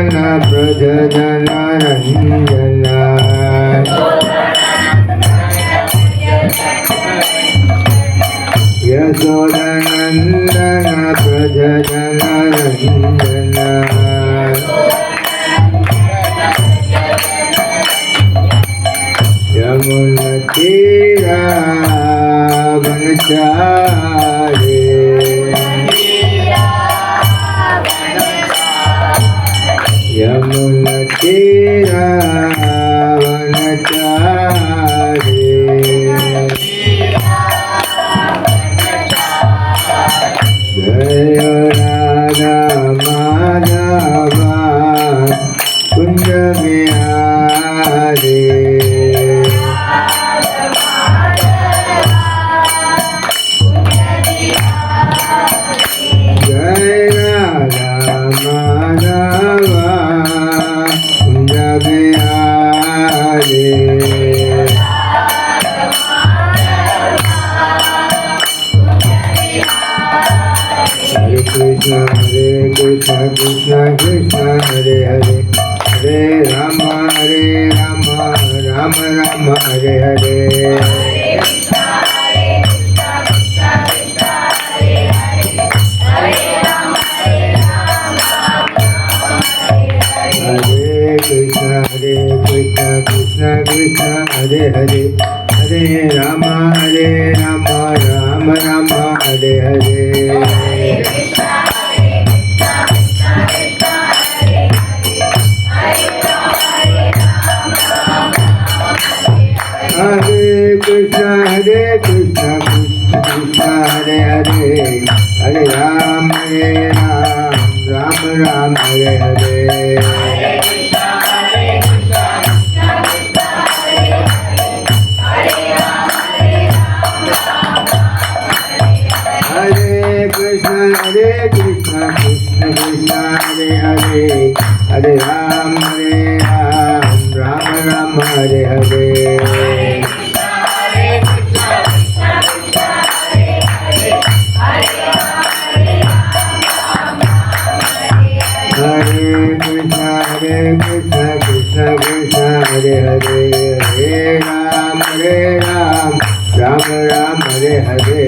प्रजननरञ्जना यशोदनन्दन प्रजननरञ्जना यमुनतीरावनचारे यमुनतीरावनचारे जय राधा माधवा कुंज बिहारी जय राधा माधवा कुंज बिहारी हरे Krishna Krishna Krishna Hare Hare Hare Ram Ram Ram Hare Hare Hare Krishna Krishna Krishna Hare Hare Hare Ram Ram Ram Hare Hare Hare Krishna Krishna Krishna Hare Hare Hare Ram Ram Hare Hare Hare Krishna Krishna Krishna Hare Hare Hare Ram Ram Hare Hare Hare Krishna Krishna Krishna Hare Hare Hare Ram Ram Hare Hare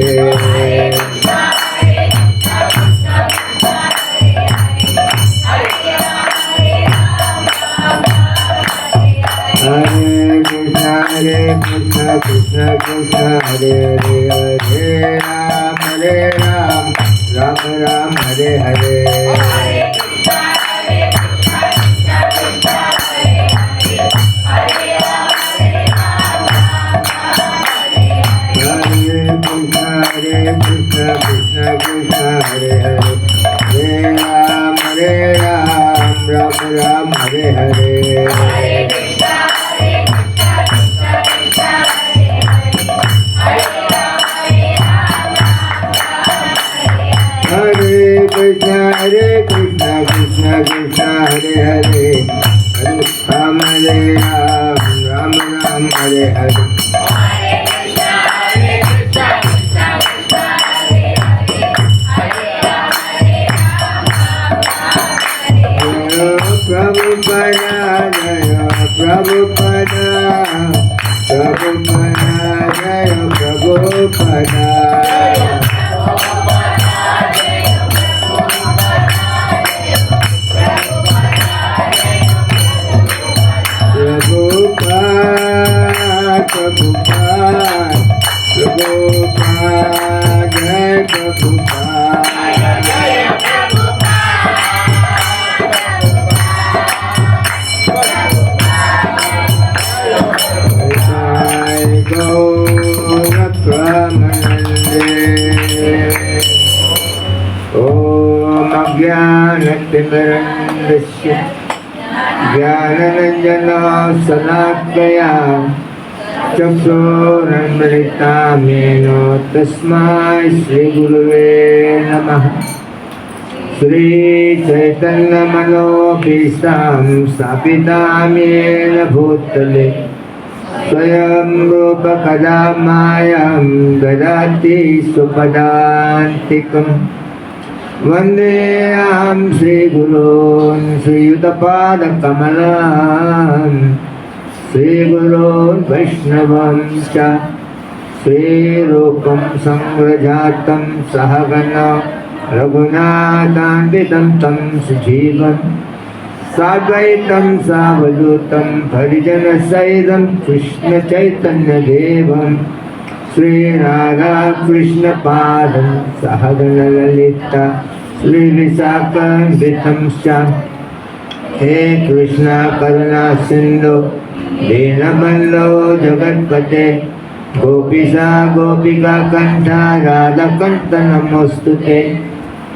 Hare Krishna Krishna Krishna Hare Hare Hare Ram Ram Hare Hare Krishna Krishna Hare Hare Hare Ram Ram Hare Hare Hare Krishna Krishna Krishna Hare Hare Hare Ram Ram Hare Hare Prabhupada Jaya Prabhupada Prabhupada Jaya Prabhupada Prabhupada Jaya Prabhupada ज्ञानतिमिरन्दस्य ज्ञानरञ्जनशलाकया चक्षुरुन्मिलितं येन तस्मै श्रीगुरुवे नमः। श्रीचैतन्यमनोभीष्टं स्थापितं येन भूतले स्वयं रूप कदा मायं ददाति स्वपदान्तिकम् वन्देऽहं श्रीगुरून् श्रीयुतपादकमलान् श्रीगुरून् वैष्णवंश्च श्रीरूपं संव्रजातं सहगणा रघुनाथान्वितं तं सजीवं साद्वैतं सावधूतं परिजनसहितं कृष्णचैतन्यदेवं श्रीराधाकृष्णपादं सहगणललिता श्रीविशाखान्वितं च हे कृष्ण करुणा सिन्धु दीनबन्धो जगत्पते गोपीशा गोपिका कंठा राधाकान्त नमोस्तुते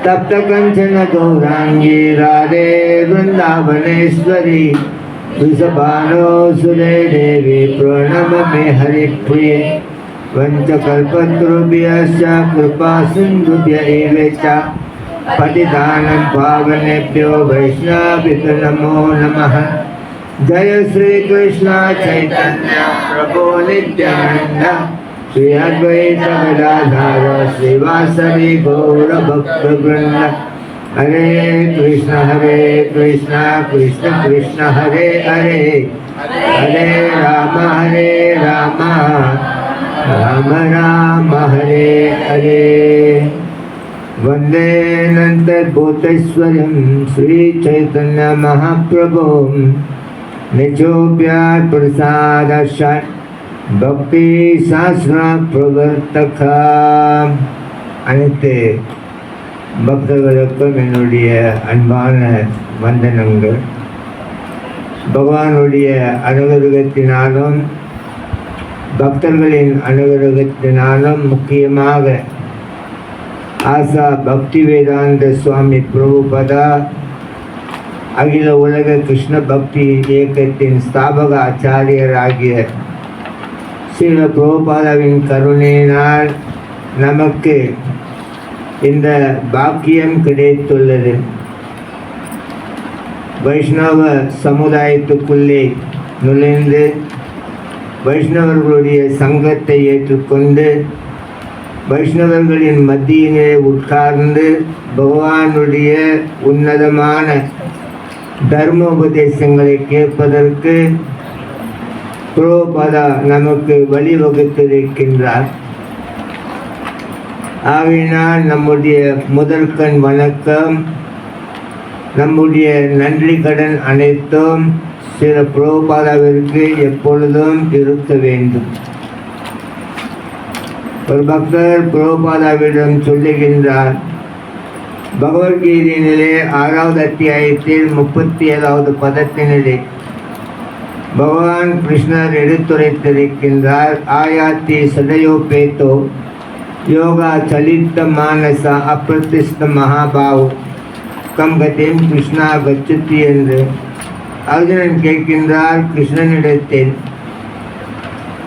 तप्त कंचन गौरांगी राधे वृंदावनेश्वरी वृषभानुसुते देवी प्रणममे हरिप्रिये वंशकल्पतरुभ्यश्च कृपा सिन्धुभ्य एव च पतितानं पावनेभ्यो वैष्णवेभ्यो नमो नमः। जय श्री कृष्ण चैतन्य प्रभु नित्यानंद श्री अद्वैत गदाधर श्रीवासदि गौर भक्तवृंद। हरे कृष्ण कृष्ण कृष्ण हरे हरे हरे राम राम राम हरे हरे। वंदे अनन्तभूतेश्वरं श्री चैतन्य महाप्रभुं निजोप्यार प्रसादात् भक्ति शास्त्र प्रवर्तक। அனைத்து பக்தர்களுக்கும் என்னுடைய அன்பான வந்தனங்கள். பகவானுடைய அனுகிரகத்தினாலும் பக்தர்களின் அனுகிரகத்தினாலும் முக்கியமாக ஆசா பக்தி வேதாந்த சுவாமி பிரபுபதா அகில உலக கிருஷ்ண பக்தி இயக்கத்தின் ஸ்தாபக ஆச்சாரியராகிய ஸ்ரீல பிரபுபாதாவின் கருணையினால் நமக்கு இந்த பாக்கியம் கிடைத்துள்ளது. வைஷ்ணவ சமுதாயத்துக்குள்ளே நுழைந்து வைஷ்ணவர்களுடைய சங்கத்தை ஏற்றுக்கொண்டு வைஷ்ணவர்களின் மத்தியிலே உட்கார்ந்து பகவானுடைய உன்னதமான தர்ம உபதேசங்களை கேட்பதற்கு பிரபுபாதா நமக்கு வழிவகுத்திருக்கின்றார். ஆகையினால் நம்முடைய முதற்கண் வணக்கம், நம்முடைய நன்றி கடன் அனைத்தும் சில பிரபுபாதாவிற்கு எப்பொழுதும் இருக்க வேண்டும். ஒரு பக்தர் பிரபுபாதாவிடம் சொல்லுகின்றார், பகவத்கீதையினிலே 6வது அத்தியாயத்தில் 37வது பதத்தினிலே பகவான் கிருஷ்ணர் எடுத்துரைத்திருக்கின்றார், ஆயாத்தி சதயோபேதோ யோகா சலித்த மானச அப்பிரதிஷ்ட மகாபாவ் கம் கதிம் கிருஷ்ணா கச்சதி என்று. அர்ஜுனன் கேட்கின்றார் கிருஷ்ணனிடத்தில்,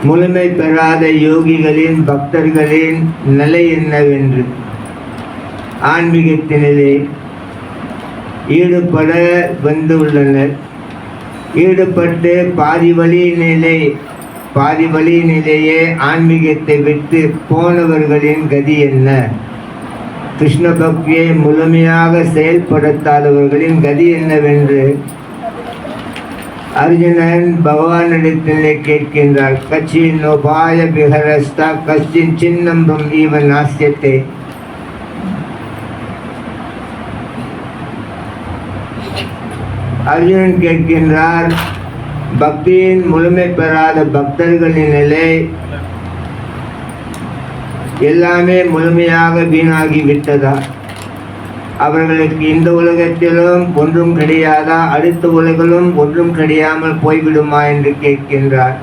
முழுமை பெறாத யோகிகளின் பக்தர்களின் நிலை என்னவென்று. ஆன்மீகத்தினிலே ஈடுபட வந்துள்ளனர், ஈடுபட்டு பாதி வழியினிலேயே ஆன்மீகத்தை விட்டு போனவர்களின் கதி என்ன? கிருஷ்ண பக்தியை முழுமையாக செயல்படுத்தாதவர்களின் கதி என்னவென்று அர்ஜுனன் பகவானிடத்திலே கேட்கின்றார். கச்சின் உபாய விஹரஸ்தா கச்சின் சின்னம்பம் ஈவன் நாசியத்தை. அர்ஜுனன் கேட்கின்றார், பக்தியின் முழுமை பெறாத பக்தர்களின் நிலை எல்லாமே முழுமையாக வீணாகி விட்டதா? அவர்களுக்கு இந்த உலகத்திலும் ஒன்றும் கிடையாதா? அடுத்த உலகிலும் ஒன்றும் கிடையாமல் போய்விடுமா என்று கேட்கின்றார்.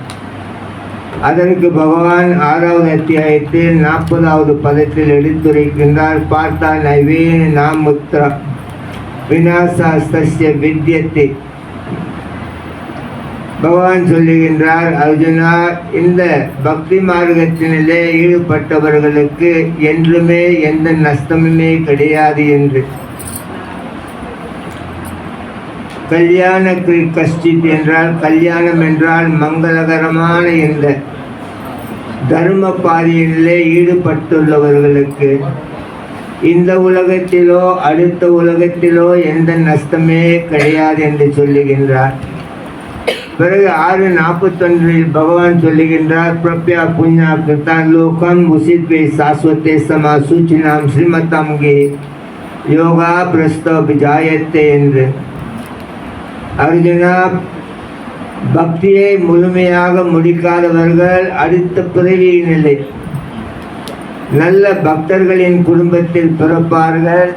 அதற்கு பகவான் 6வது அத்தியாயத்தில் 40வது பதத்தில் எடுத்துரைக்கின்றார், பார்த்தா நைவே நாமுத்ரா விநாசாஸ்திய வித்யத்தை. பகவான் சொல்லுகின்றார், அர்ஜுனா, இந்த பக்தி மார்க்கத்தினிலே ஈடுபட்டவர்களுக்கு என்றுமே எந்த நஷ்டமுமே கிடையாது என்று. கல்யாண கஷ்டித் என்றால், கல்யாணம் என்றால் மங்களகரமான இந்த தர்ம பாதையிலே ஈடுபட்டுள்ளவர்களுக்கு இந்த உலகத்திலோ அடுத்த உலகத்திலோ எந்த நஷ்டமே கிடையாது என்று சொல்லுகின்றார். பிறகு 6:41 பகவான் சொல்லுகின்றார், பிரப்யா புண்ணியா கிருதான் லோகம் உசித்வே சாஸ்வத்தே சமா சூச்சினாம் ஸ்ரீமதாம்கே யோகா பிரஸ்தவ ஜாயத்தே என்று. அர்ஜுனா, பக்தியை முழுமையாக முடிக்காதவர்கள் அடுத்த பிறவியினில்லை நல்ல பக்தர்களின் குடும்பத்தில் பிறப்பார்கள்.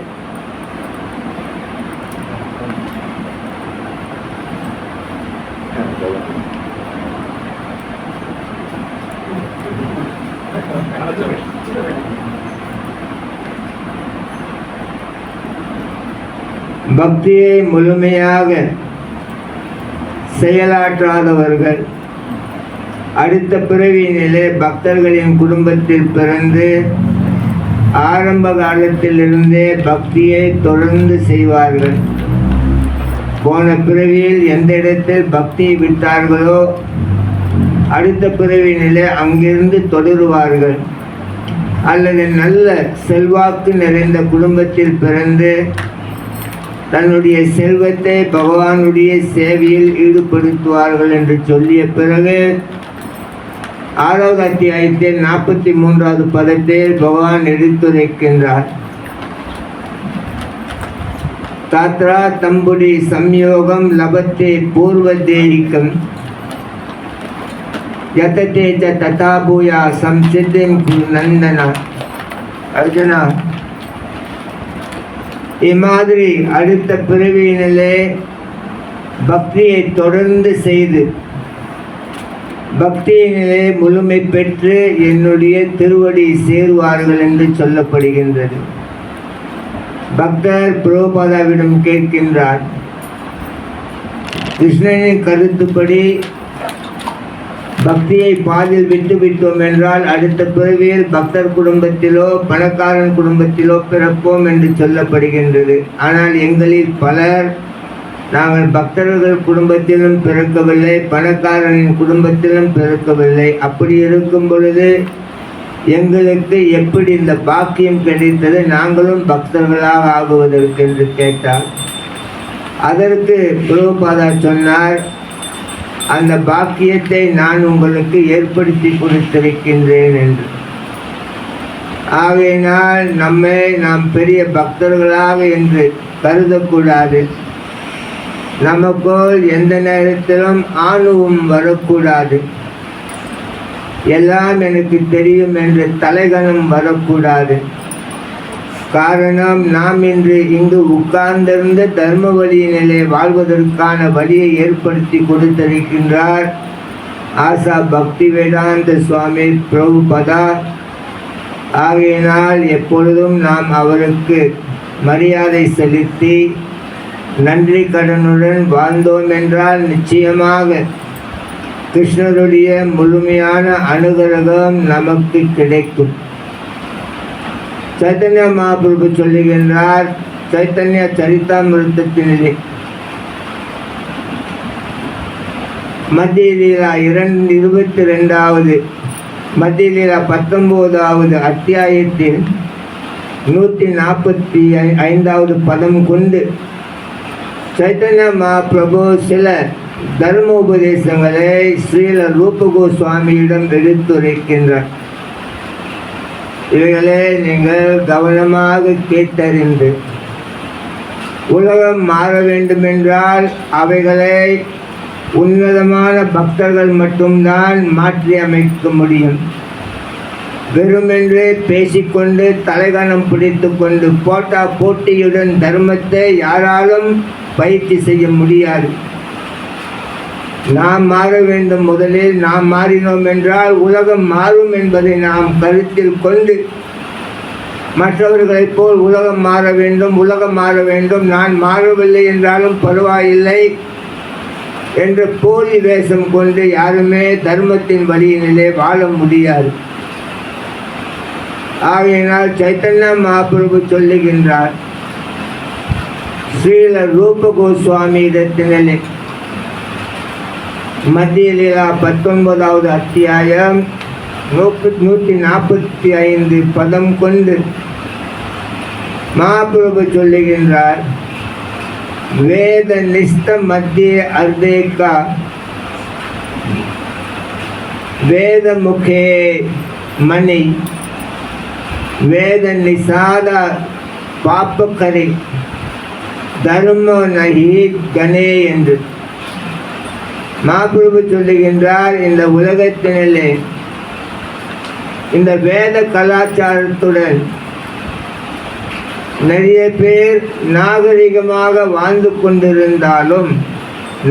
பக்தியை முழுமையாக செயலாற்றாதவர்கள் அடுத்த பிறவியினிலே பக்தர்களின் குடும்பத்தில் பிறந்து ஆரம்ப காலத்திலிருந்தே பக்தியை தொடர்ந்து செய்வார்கள். போன பிறவியில் எந்த இடத்தில் பக்தியை விட்டார்களோ அடுத்த பிறவியினிலே அங்கிருந்து தொடருவார்கள். அல்லது நல்ல செல்வாக்கு நிறைந்த குடும்பத்தில் பிறந்து தன்னுடைய செல்வத்தை பகவானுடைய சேவையில் ஈடுபடுத்துவார்கள் என்று சொல்லிய பிறகு 6வது அத்தியாயத்தில் 43வது பதத்தில் பகவான் எடுத்துரைக்கின்றார். தாத்ரா தம்புடி சம்யோகம் லபத்தே பூர்வதேகிகம் யததே ச ததா பூயா சம்சித்திம் நந்தனா. அர்ஜுனா, இம்மாதிரி அடுத்த பிறவியினிலே பக்தியை தொடர்ந்து செய்து பக்தியினிலே முழுமை பெற்று என்னுடைய திருவடி சேருவார்கள் என்று சொல்லப்படுகின்றது. பக்தர் பிரபுபாதாவிடம் கேட்கின்றார், கிருஷ்ணனின் கருத்துப்படி பக்தியை பாதியில் விட்டுவிட்டோம் என்றால் அடுத்த பிறவியில் பக்தர் குடும்பத்திலோ பணக்காரன் குடும்பத்திலோ பிறப்போம் என்று சொல்லப்படுகின்றது. ஆனால் எங்களில் பலர் நாங்கள் பக்தர்கள் குடும்பத்திலும் பிறக்கவில்லை, பணக்காரனின் குடும்பத்திலும் பிறக்கவில்லை. அப்படி இருக்கும் பொழுது எங்களுக்கு எப்படி இந்த பாக்கியம் கிடைத்தது, நாங்களும் பக்தர்களாக ஆகுவதற்கு என்று கேட்டார். அதற்கு பிரபுபாதா சொன்னார், அந்த பாக்கியத்தை நான் உங்களுக்கு ஏற்படுத்தி கொடுத்திருக்கின்றேன் என்று. ஆகையினால் நாம் பெரிய பக்தர்களாக என்று கருதக்கூடாது. நமக்குள் எந்த நேரத்திலும் ஆணவம் வரக்கூடாது. எல்லாம் எனக்கு தெரியும் என்று தலைகணம் வரக்கூடாது. காரணம், நாம் இன்று இங்கு உட்கார்ந்திருந்த தர்ம வழியினிலே வாழ்வதற்கான வழியை ஏற்படுத்தி கொடுத்திருக்கின்றார் ஆசா பக்தி வேதாந்த சுவாமி பிரபுபதா. ஆகையினால் எப்பொழுதும் நாம் அவருக்கு மரியாதை செலுத்தி நன்றி கடனுடன் வாழ்ந்தோம் என்றால் நிச்சயமாக கிருஷ்ணருடைய முழுமையான அனுகிரகம் நமக்கு கிடைக்கும். சைத்தன்ய மகாபிரபு சொல்லுகின்றார், சைத்தன்ய சரிதாமிருத்தத்தினிலே மத்திய லீலா 22வது மத்திய லீலா 19வது அத்தியாயத்தில் 145வது பதம் கொண்டு சைத்தன்ய மகாபிரபு சில தர்ம உபதேசங்களை ஸ்ரீல ரூப கோஸ்வாமியிடம் எடுத்துரைக்கின்றார். இவைகளை நீங்கள் கவனமாக கேட்டறிந்து உலகம் மாற வேண்டுமென்றால் அவைகளை உன்னதமான பக்தர்கள் மட்டும்தான் மாற்றி அமைக்க முடியும். வெறுமென்று பேசிக்கொண்டு தலைகணம் பிடித்து கொண்டு போட்டியுடன் தர்மத்தை யாராலும் பயிற்சி செய்ய முடியாது. நாம் மாற வேண்டும். முதலில் நாம் மாறினோம் என்றால் உலகம் மாறும் என்பதை நாம் கருத்தில் கொண்டு மற்றவர்களைப் போல் உலகம் மாற வேண்டும், நான் மாறவில்லை என்றாலும் பரவாயில்லை என்ற போலி வேஷம் கொண்டு யாருமே தர்மத்தின் வழியினிலே வாழ முடியாது. ஆகையினால் சைத்தன்ய மகாபிரபு சொல்லுகின்றார், ஸ்ரீல ரூப கோஸ்வாமி இடத்தினிலே மத்திய லீலா 19வது அத்தியாயம் 145 பதம் கொண்டு மகாபிரபு சொல்லுகின்றார், வேத நிஷ்ட மத்திய அர்த்தேகா வேத முகே மணி வேத நிசாத பாப்பக்கரை தர்ம நகி கணே என்று மகாபிரபு சொல்லுகின்றார். இந்த உலகத்தினிலே இந்த வேத கலாச்சாரத்துடன் நிறைய பேர் நாகரிகமாக வாழ்ந்து கொண்டிருந்தாலும்,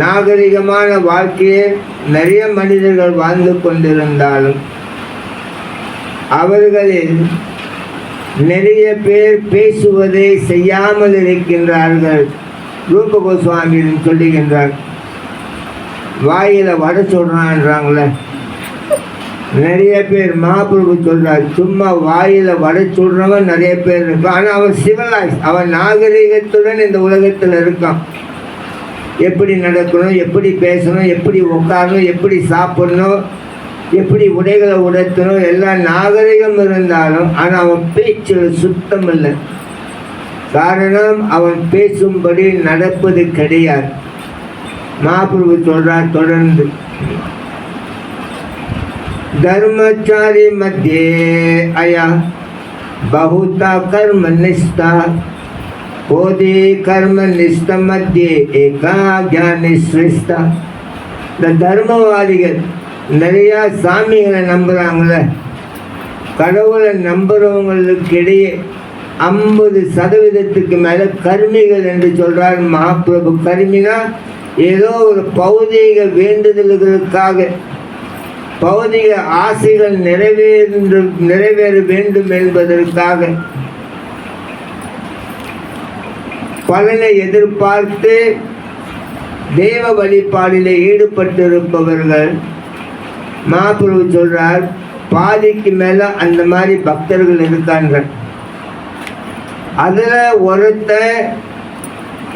நாகரிகமான வாழ்க்கையை நிறைய மனிதர்கள் வாழ்ந்து கொண்டிருந்தாலும், அவர்களில் நிறைய பேர் பேசுவதை செய்யாமல் இருக்கின்றார்கள். ரூப கோஸ்வாமி சொல்லுகின்றார், வாயில வடை சொல்றான்றாங்களே நிறைய பேர். மகாபிரபு சொல்றார், சும்மா வாயில வடை சொல்றவன் நிறைய பேர் இருக்கான். ஆனால் அவன் சிவலைஸ், அவன் நாகரிகத்துடன் இந்த உலகத்தில் இருக்கான். எப்படி நடக்கணும், எப்படி பேசணும், எப்படி உட்காரணும், எப்படி சாப்பிடணும், எப்படி உடைகளை உடுத்தணும், எல்லாம் நாகரிகம் இருந்தாலும் ஆனால் அவன் பேச்சில் சுத்தம் இல்லை. காரணம், அவன் பேசும்படி நடப்பது கிடையாது. மகாபிரபு சொல்றார் தொடர்ந்து, धर्मचारी मध्ये अया बहुता कर्म निष्ठा कोदि कर्म निष्ठा मध्ये एका ज्ञान श्रेष्ठा. இந்த தர்மவாதிகள் நிறைய சாமிகளை நம்புறாங்கள, கடவுளை நம்புறவங்களுக்கு இடையே 50% மேல கர்மிகள் என்று சொல்றார் மகாபிரபு. கர்மினா ஏதோ ஒரு பௌதீக வேண்டுதல்களுக்காக, பௌதிக ஆசைகள் நிறைவேற வேண்டும் என்பதற்காக பலனை எதிர்பார்த்து தெய்வ வழிபாடில் ஈடுபட்டிருப்பவர்கள். மகாபிரபு சொல்றார், பாதிக்கு மேல அந்த மாதிரி பக்தர்கள் இருக்காங்க. அதுல ஒருத்த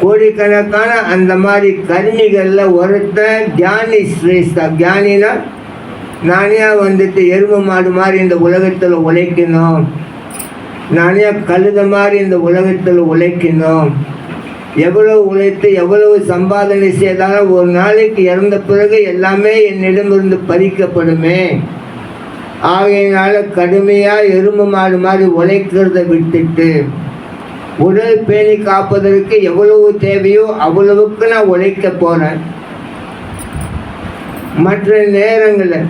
கோடிக்கணக்கான அந்த மாதிரி கர்மிகள்ல ஒருத்த ஞானி சிரேஷ்டா. ஞானினா நானே வந்துட்டு எருமை மாடு மாதிரி இந்த உலகத்தில் உழைக்கணும், நானே கழுத மாதிரி இந்த உலகத்தில் உழைக்கணும், எவ்வளவு உழைத்து எவ்வளவு சம்பாதனை செய்தாலும் ஒரு நாளைக்கு இறந்த பிறகு எல்லாமே என்னிடமிருந்து பறிக்கப்படுமே, ஆகையினால கடுமையாக எருமை மாடு மாதிரி உழைக்கிறத விட்டுட்டு உடல் பேணி காப்பதற்கு எவ்வளவு தேவையோ அவ்வளவுக்கு நான் உழைக்க போகிறேன். மற்ற நேரங்களில்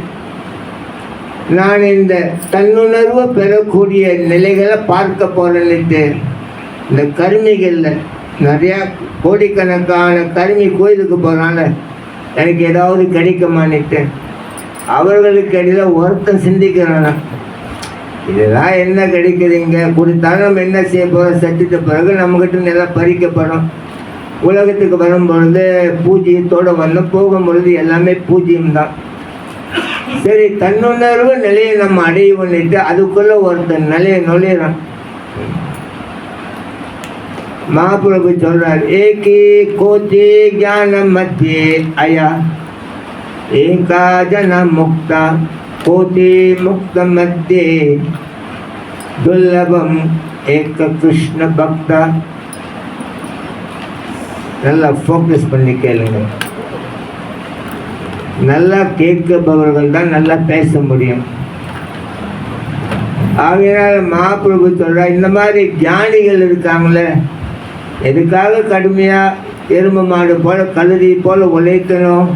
நான் இந்த தன்னுணர்வு பெறக்கூடிய நிலைகளை பார்க்க போறேன்னுட்டு இந்த கருமிகளில் நிறையா கோடிக்கணக்கான கருமி கோயிலுக்கு போகிறாங்க, எனக்கு ஏதாவது கிடைக்குமான்னுட்டு அவர்களுக்கு இடையில ஒருத்தன் சிந்திக்கிறானா, இதெல்லாம் என்ன கிடைக்குதுங்க, கொடுத்தாலும் நம்ம என்ன செய்ய போகிறோம், சட்டித்த பிறகு நம்மகிட்ட எல்லாம் பறிக்கப்படும். உலகத்துக்கு வரும் பொழுது பூஜ்ஜியத்தோடு வந்தோம், போகும் பொழுது எல்லாமே பூஜ்ஜியம் தான். சரி, தன்னுணர்வு நிலையை நம்ம அடையவன்னுட்டு அதுக்குள்ள ஒருத்தன் நிலையை நுழையிறான். மகாபிரபு சொல்றார், ஏகி கோதி ஞான மத்தியே அயா ஏகா ஜன முக்தா கோதி முக்த மத்தியே துர்லபம் ஏக கிருஷ்ண பக்தா. நல்லா ஃபோக்கஸ் பண்ணி கேளுங்க. நல்லா கேட்கப்பவர்கள் தான் நல்லா பேச முடியும். ஆகையினால மகாபிரபு சொல்ற, இந்த மாதிரி ஞானிகள் இருக்காங்களே, எதுக்காக கடுமையா எருமை மாடு போல கழுதி போல உழைக்கணும்,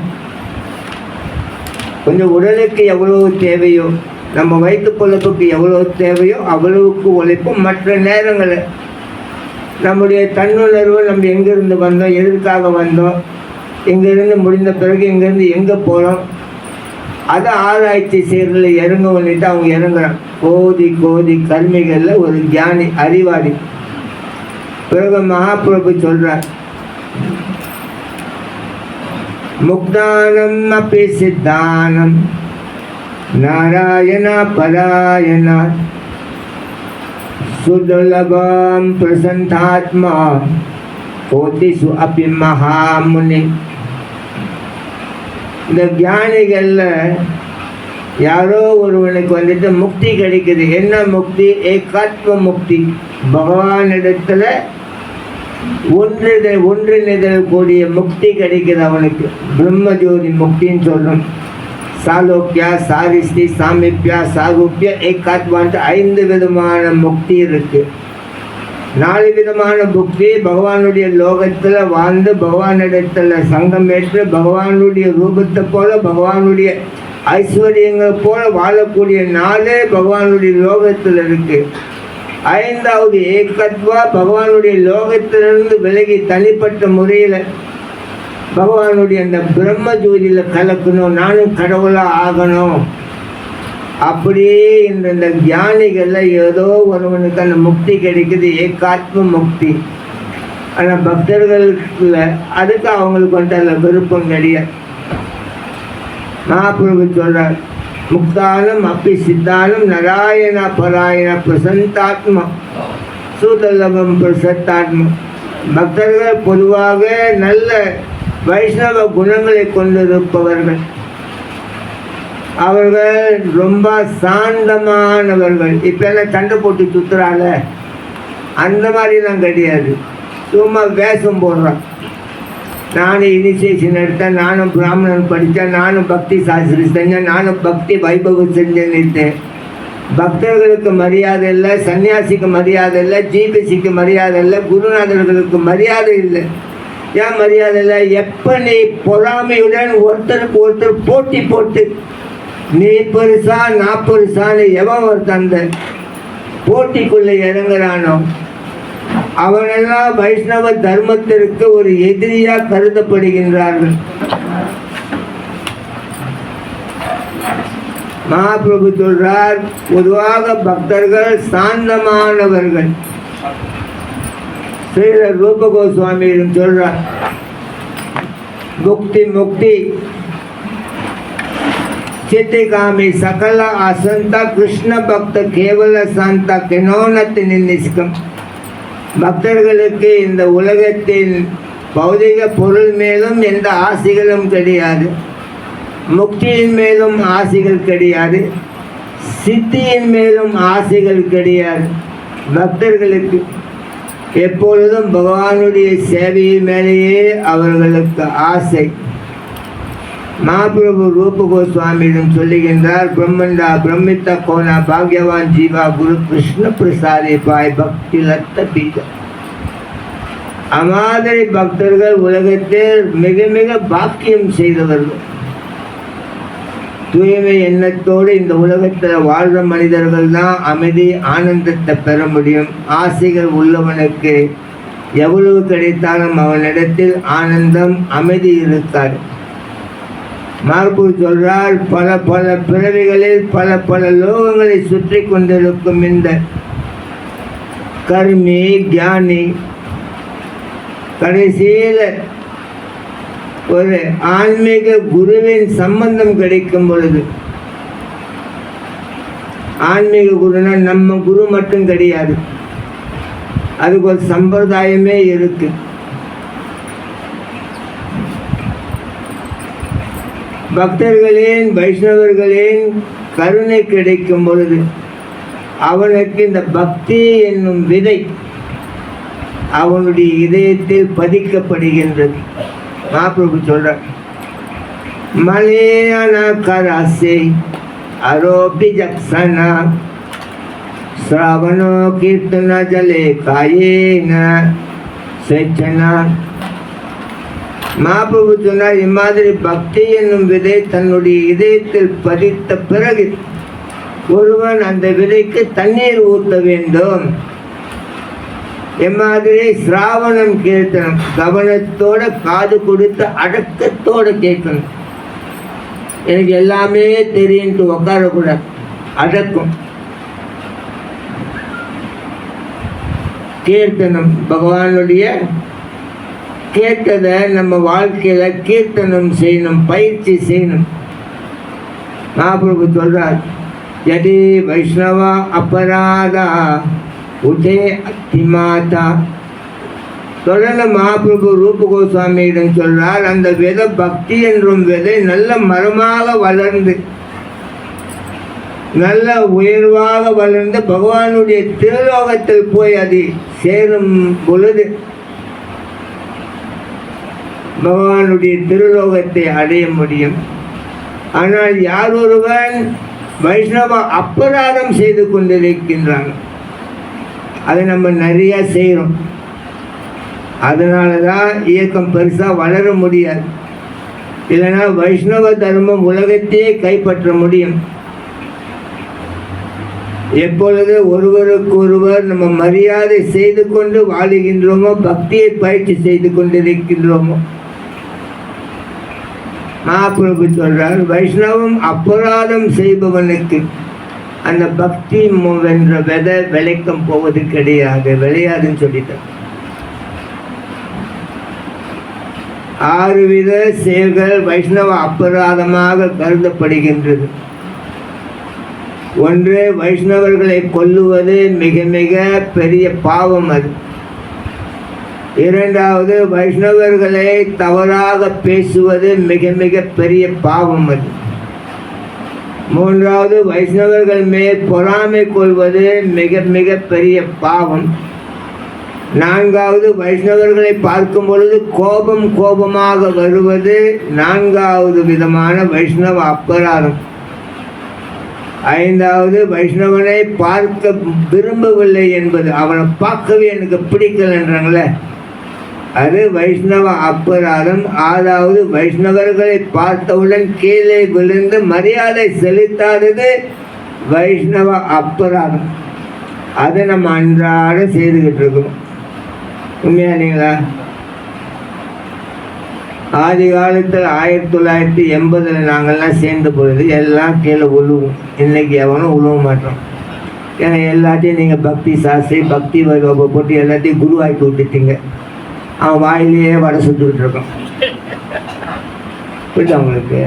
கொஞ்சம் உடலுக்கு எவ்வளவு தேவையோ, நம்ம வயிற்று பொழப்புக்கு எவ்வளவு தேவையோ அவ்வளவுக்கு உழைப்போம். மற்ற நேரங்களில் நம்முடைய தன்னுணர்வு, நம்ம எங்கேருந்து வந்தோம், எதற்காக வந்தோம், இங்கேருந்து முடிந்த பிறகு இங்கேருந்து எங்கே போகிறோம், அதை ஆராய்ச்சி செய்கிறதுல இறங்குவன்னுட்டு அவங்க இறங்குறான். கோதி கோதி கர்மிகளில் ஒரு ஞானி அறிவாளி. பிறகு மகாபிரபு சொல்கிறார், முக்தானம் அப்பி சித்தானம் நாராயண பராயண சுதுலபம் பிரசந்தாத்மா கோதிசு அப்பி மகாமுனி. இந்த ஞானிகளில் யாரோ ஒருவனுக்கு வந்துட்டு முக்தி கிடைக்குது. என்ன முக்தி? ஏகாத்ம முக்தி. பகவானிடத்துல ஒன்றிணைதல் கூடிய முக்தி கிடைக்குது அவனுக்கு. பிரம்மஜோதி முக்தின்னு சொல்றோம். சாலோக்கியா, சாரிஸ்தி, சாமிப்யா, சாகுப்யா, ஏகாத்மான்ட்டு 5 விதமான முக்தி இருக்கு. 4 விதமான முக்தி பகவானுடைய லோகத்துல வாழ்ந்து பகவானிடத்துல சங்கம் ஏற்று பகவானுடைய ரூபத்தை போல பகவானுடைய ஐஸ்வர்யங்கள் போல வாழக்கூடிய 4 பகவானுடைய லோகத்தில் இருக்கு. 5வது ஏகத்வா, பகவானுடைய லோகத்திலிருந்து விலகி தனிப்பட்ட முறையில் பகவானுடைய அந்த பிரம்ம ஜோதியில் கலக்கணும், நானும் கடவுளாக ஆகணும். அப்படியே இந்த ஞானிகள்ல ஏதோ ஒருவனுக்கு அந்த முக்தி கிடைக்குது, ஏகாத்ம முக்தி. ஆனால் பக்தர்களுக்குள்ள அதுக்கு அவங்களுக்கு வந்துட்டு அதில் விருப்பம் கிடையாது. மகாபிரபு சொல்றார், முக்தானம் அப்பி சித்தானம் நாராயண பராயண பிரசந்தாத்மா சூதலபம் பிரசத்தாத்மா. பக்தர்கள் பொதுவாக நல்ல வைஷ்ணவ குணங்களை கொண்டிருப்பவர்கள். அவர்கள் ரொம்ப சாந்தமானவர்கள். இப்போ எல்லாம் சண்டை போட்டு சுத்துறால அந்த மாதிரிலாம் கிடையாது. சும்மா வேஷம் போடுறான். நானும் இனிஷியேஷன் எடுத்தேன், நானும் பிராமணன் படித்தேன், நானும் பக்தி சாஸ்திரி செஞ்சேன், நானும் பக்தி வைபவம் செஞ்சேன்னு. பக்தர்களுக்கு மரியாதை இல்லை, சன்னியாசிக்கு மரியாதை இல்லை, ஜிபிசிக்கு மரியாதை இல்லை, குருநாதர்களுக்கு மரியாதை இல்லை. ஏன் மரியாதை இல்லை? எப்போ நீ பொறாமையுடன் ஒருத்தருக்கு ஒருத்தர் போட்டி போட்டு நீ பெருசா நான் பெருசான்னு எவன் ஒருத்தன் அந்த போட்டிக்குள்ளே இறங்குறானோ அவனெல்லாம் வைஷ்ணவ தர்மத்திற்கு ஒரு எதிரியாக கருதப்படுகின்றார்கள். மகாபிரபு சொல்றார், பொதுவாக பக்தர்கள் சாந்தமானவர்கள். ஸ்ரீதர் ரூப கோஸ்வாமியிடம் சொல்றார், முக்தி முக்தி சித்திகாமி சகல அசந்தா கிருஷ்ண பக்த கேவல சாந்தா கெனோனத்து நின்னிஸ்கம். பக்தர்களுக்கு இந்த உலகத்தின் பௌதிக பொருள் மேலும் எந்த ஆசைகளும் கிடையாது, முக்தியின் மேலும் ஆசைகள் கிடையாது, சித்தியின் மேலும் ஆசைகள் கிடையாது. பக்தர்களுக்கு எப்பொழுதும் பகவானுடைய சேவையின் மேலேயே அவர்களுக்கு ஆசை. மகாபிரபு ரூப கோஸ்வாமியிடம் சொல்லுகின்றார், பிரம்மண்டா பிரம்மித்த கோனா பாக்யவான் ஜீவா குரு கிருஷ்ண பிரசாதே பாய் பக்தி லத்த பீஜ. அமாதிரி பக்தர்கள் உலகத்தில் மிக மிக பாக்கியம் செய்தவர்கள். தூய்மை எண்ணத்தோடு இந்த உலகத்தில் வாழ்ற மனிதர்கள் தான் அமைதி ஆனந்தத்தை பெற முடியும். ஆசைகள் உள்ளவனுக்கு எவ்வளவு கிடைத்தாலும் அவனிடத்தில் ஆனந்தம் அமைதி இருக்காது. மார்பு சொல்றார், பல பல பிறவிகளில் பல பல லோகங்களை சுற்றி கொண்டிருக்கும் இந்த கர்மி ஞானி கடைசியில் ஒரு ஆன்மீக குருவின் சம்பந்தம் கிடைக்கும் பொழுது, ஆன்மீக குருனா நம்ம குரு மட்டும் கிடையாது, அதுக்கு ஒரு சம்பிரதாயமே இருக்கு. பக்தர்களின் வைஷ்ணவர்களின் கருணை கிடைக்கும் பொழுது அவனுக்கு இந்த பக்தி என்னும் விதை அவனுடைய இதயத்தில் பதிக்கப்படுகின்றது. மகாபிரபு சொல்றார், மலையான கராசே அரோபி ஜக்சனா ஸ்ராவணோ கீர்த்தன ஜலே காயேன சேச்சனா. மகாபிரபு சொன்னார், இம்மாதிரி பக்தி என்னும் விதை தன்னுடைய இதயத்தில் பதித்த பிறகு ஒருவன் அந்த விதைக்கு தண்ணீர் ஊற்ற வேண்டும். இம்மாதிரி சிராவணம் கீர்த்தனம் கவனத்தோட காது கொடுத்து அடக்கத்தோட கேட்கணும். எனக்கு எல்லாமே தெரியும்ட்டு உட்காரக்கூடாது, அடக்கம். கீர்த்தனம் பகவானுடைய கேட்டதை நம்ம வாழ்க்கையில கீர்த்தனம் செய்யணும், பயிற்சி செய்யணும். மகாபிரபு சொல்றார், யதி வைஷ்ணவா அபராதா உதே அத்திமாதா. தொடர்ந்து மகாபிரபு ரூப கோஸ்வாமியிடம் சொல்றார், அந்த விதை பக்தி என்றும் விதை நல்ல மரமாக வளர்ந்து நல்ல உயர்வாக வளர்ந்து பகவானுடைய திருலோகத்தில் போய் அது சேரும் பொழுது பகவானுடைய திருலோகத்தை அடைய முடியும். ஆனால் யார் ஒருவன் வைஷ்ணவ அபராதம் செய்து கொண்டிருக்கின்றான், அதை நம்ம நிறைய செய்கிறோம். அதனால தான் இயக்கம் பெருசாக வளர முடியாது. இல்லைன்னா வைஷ்ணவ தர்மம் உலகத்தையே கைப்பற்ற முடியும். எப்பொழுது ஒருவருக்கு ஒருவர் நம்ம மரியாதை செய்து கொண்டு வாழுகின்றோமோ, பக்தியை பயிற்சி செய்து கொண்டிருக்கின்றோமோ, மகாபிரபு சொல்றார், வைஷ்ணவம் அபராதம் செய்பவனுக்கு அந்த பக்தி என்ற விதை விளைக்கம் போவது கிடையாது, விளையாதுன்னு சொல்லிட்டார். 6 வித செயல்கள் வைஷ்ணவ அபராதமாக கருதப்படுகின்றது. ஒன்று, வைஷ்ணவர்களை கொல்லுவது மிக மிக பெரிய பாவம் அது. இரண்டாவது, வைஷ்ணவர்களை தவறாக பேசுவது மிக மிக பெரிய பாவம் அது. மூன்றாவது, வைஷ்ணவர்கள் மேல் பொறாமை கொள்வது மிக மிக பெரிய பாவம். நான்காவது, வைஷ்ணவர்களை பார்க்கும் பொழுது கோபமாக வருவது 4வது விதமான வைஷ்ணவ அபராதம். 5வது, வைஷ்ணவனை பார்க்க விரும்பவில்லை என்பது, அவனை பார்க்கவே எனக்கு பிடிக்கலன்றாங்களே, அது வைஷ்ணவ அபராதம். 6வது, வைஷ்ணவர்களை பார்த்தவுடன் கீழே விழுந்து மரியாதை செலுத்தாதது வைஷ்ணவ அபராதம். அதை நம்ம அன்றாட செய்துக்கிட்டு இருக்கோம். உண்மையா இல்லைங்களா? ஆதி காலத்தில் 1980 நாங்கள்லாம் சேர்ந்த பொழுது எல்லாம் கீழே உழுவும். இன்னைக்கு எவனும் உழுவ மாட்டோம். ஏன்னா எல்லாத்தையும் நீங்கள் பக்தி சாஸ்திரி பக்தி வைபவ போட்டு எல்லாத்தையும் குருவாக்கி விட்டுட்டீங்க. அவன் வாயிலேயே வடை சுட்டுக்கிட்டு இருக்கான். புரியுது அவங்களுக்கு?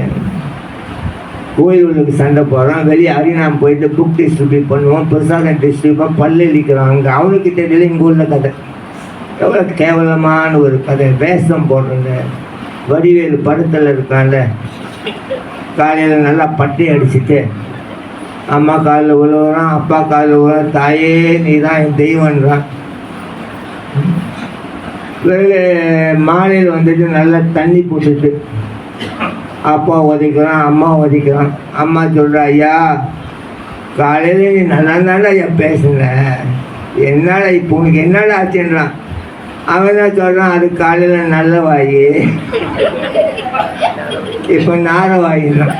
கோயில்களுக்கு சண்டை போடுறான், வெளியே அரிநாம் போயிட்டு புக் டிஸ்ட்ரிபியூட் பண்ணுவோம், பிரசாதம் டிஸ்ட்ரிபியூட் பல்லு இழிக்கிறான். அங்கே அவனுக்கு தெரியல இங்கே உள்ள கதை எவ்வளோ கேவலமான ஒரு கதை. வேஷம் போடுறங்க. வடிவேலு படத்தில் இருக்கான்ல, காலையில் நல்லா பட்டை அடிச்சுட்டு அம்மா காலில் விழுவுறான், அப்பா காலில் விழுறான், தாயே நீ தான் என் தெய்வன்றான். மாலையில் வந்துட்டு நல்லா தண்ணி போட்டுட்டு அப்பா ஒதைக்கிறான், அம்மா ஒதைக்கிறான். அம்மா சொல்கிறா, ஐயா காலையில் நீ நல்லா தானே ஐயா பேசுன, என்னால் இப்போ உனக்கு என்னால் ஆச்சுன்றான். அவன் தான் சொல்கிறான், அது காலையில் நல்ல வாயி, இப்போ நார வாயின்றான்.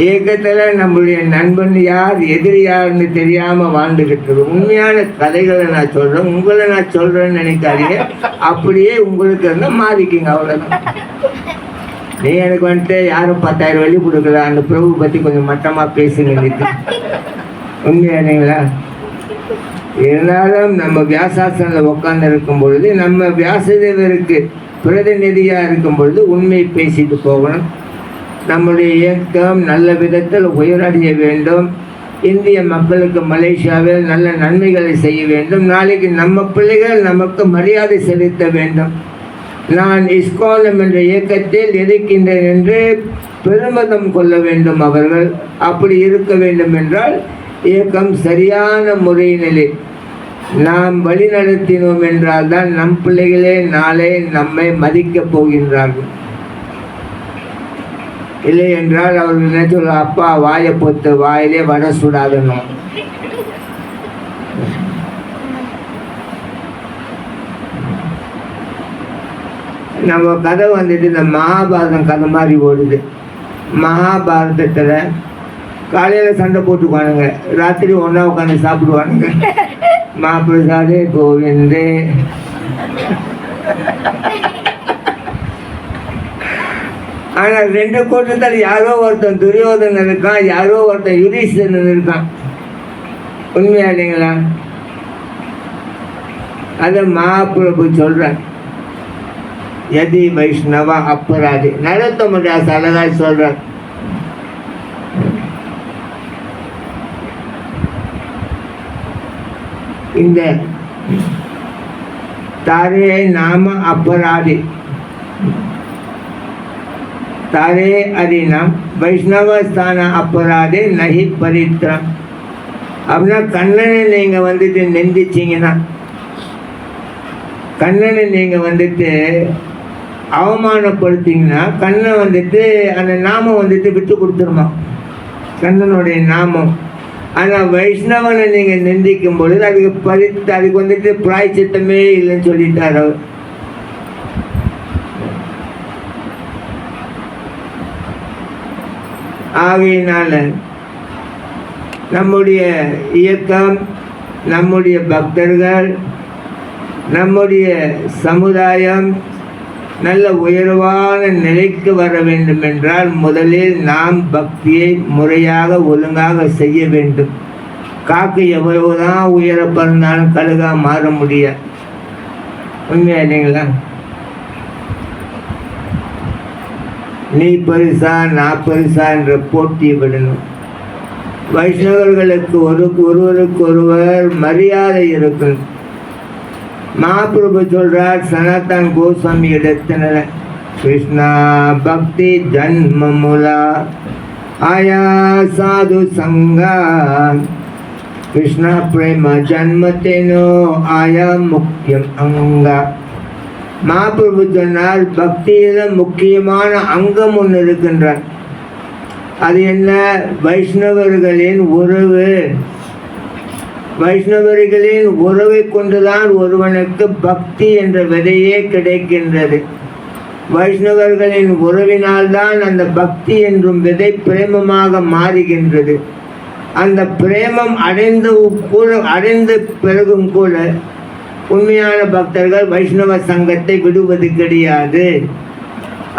இயக்கத்தில் நம்மளுடைய நண்பன் யார் எதிரி யாருன்னு தெரியாமல் வாழ்ந்துக்கிட்டு இருக்கு. உண்மையான கதைகளை நான் சொல்கிறேன், உங்களை நான் சொல்கிறேன்னு நினைக்காதீங்க. அப்படியே உங்களுக்கு இருந்தால் மாறிக்கிங்க, அவ்வளோதான். நீ எனக்கு வந்துட்டு யாரும் 10,000 வெள்ளி கொடுக்கல, அந்த பிரபு பற்றி கொஞ்சம் மட்டமாக பேசுங்க. உண்மையா இல்லைங்களா? இருந்தாலும் நம்ம வியாசாசனில் உட்காந்து இருக்கும் பொழுது, நம்ம வியாசதேவருக்கு பிரதிநிதியாக இருக்கும் பொழுது உண்மையை பேசிட்டு போகணும். நம்முடைய இயக்கம் நல்ல விதத்தில் உயரடைய வேண்டும். இந்திய மக்களுக்கு மலேசியாவில் நல்ல நன்மைகளை செய்ய வேண்டும். நாளைக்கு நம்ம பிள்ளைகள் நமக்கு மரியாதை செலுத்த வேண்டும். நான் இஸ்கானம் என்ற இயக்கத்தில் இருக்கின்றேன் என்று பெருமிதம் கொள்ள வேண்டும் அவர்கள். அப்படி இருக்க வேண்டும் என்றால் இயக்கம் சரியான முறையிலே நாம் வழிநடத்தினோம் என்றால் தான் நம் பிள்ளைகளே நாளை நம்மை மதிக்கப் போகின்றார்கள். இல்லை என்றால் அவர்கள் என்ன சொல்ல, அப்பா வாயை பொத்து வாயிலே வடை சுடாதணும். நம்ம கதை வந்துட்டு இந்த மகாபாரதம் கதை மாதிரி ஓடுது. மகாபாரதத்தில் காலையில் சண்டை போட்டுக்குவானுங்க, ராத்திரி ஒன்றா உட்காந்து சாப்பிடுவானுங்க. மகாபிரசாதே கோவிந்தே. ஆனால் 2 கூட்டத்தில் யாரோ ஒருத்தன் துரியோதனன் இருக்கான், யாரோ ஒருத்தன் யுதிஷ்டிரன் இருக்கான். உண்மையா இல்லைங்களா? அதை மகாபிரபு சொல்கிறார், யதி வைஷ்ணவ அபராதி. நரோத்தமதாஸ் அழகாக சொல்கிறார், இந்த तारे नाम अपराधी तारे हरिनाम वैष्णव स्थान अपराधे नहीं परित्रम. அப்படின்னா கண்ணனை நீங்கள் வந்துட்டு நிந்திச்சிங்கன்னா, கண்ணனை நீங்கள் வந்துட்டு அவமானப்படுத்திங்கன்னா, கண்ணை வந்துட்டு அந்த நாமம் வந்துட்டு விட்டு கொடுத்துருமா, கண்ணனுடைய நாமம். ஆனால் வைஷ்ணவனை நீங்கள் நிந்திக்கும் பொழுது அதுக்கு வந்துட்டு பிராய்ச்சித்தமே இல்லைன்னு சொல்லிட்டார் அவர். ஆகையினால நம்முடைய இயக்கம், நம்முடைய பக்தர்கள், நம்முடைய சமுதாயம் நல்ல உயர்வான நிலைக்கு வர வேண்டும் என்றால் முதலில் நாம் பக்தியை முறையாக ஒழுங்காக செய்ய வேண்டும். காக்கை எவ்வளவுதான் உயர பிறந்தாலும் கழுகா மாற முடியாது. உண்மையா இல்லைங்களா? நீ பெருசா நான் பெருசா என்ற போட்டி விடணும். வைஷ்ணவர்களுக்கு ஒருவருக்கொருவர் மரியாதை இருக்கும். மகாபிரபு சொல்றார் சனாதன் கோஸ்வாமி இடத்தின, கிருஷ்ணா பக்தி ஜன்ம மூலா ஆயா சாது சங்கா கிருஷ்ணா பிரேம ஜன்மத்தேனோ ஆயா முக்கியம் அங்கா. மகாபிரபு சொன்னார், பக்தியில முக்கியமான அங்கம் ஒன்று இருக்கின்றார். அது என்ன? வைஷ்ணவர்களின் உறவு. வைஷ்ணவர்களின் உறவை கொண்டுதான் ஒருவனுக்கு பக்தி என்ற விதையே கிடைக்கின்றது. வைஷ்ணவர்களின் உறவினால்தான் அந்த பக்தி என்றும் விதை பிரேமமாக மாறுகின்றது. அந்த பிரேமம் அடைந்த பிறகும் கூட உண்மையான பக்தர்கள் வைஷ்ணவ சங்கத்தை விடுவது கிடையாது.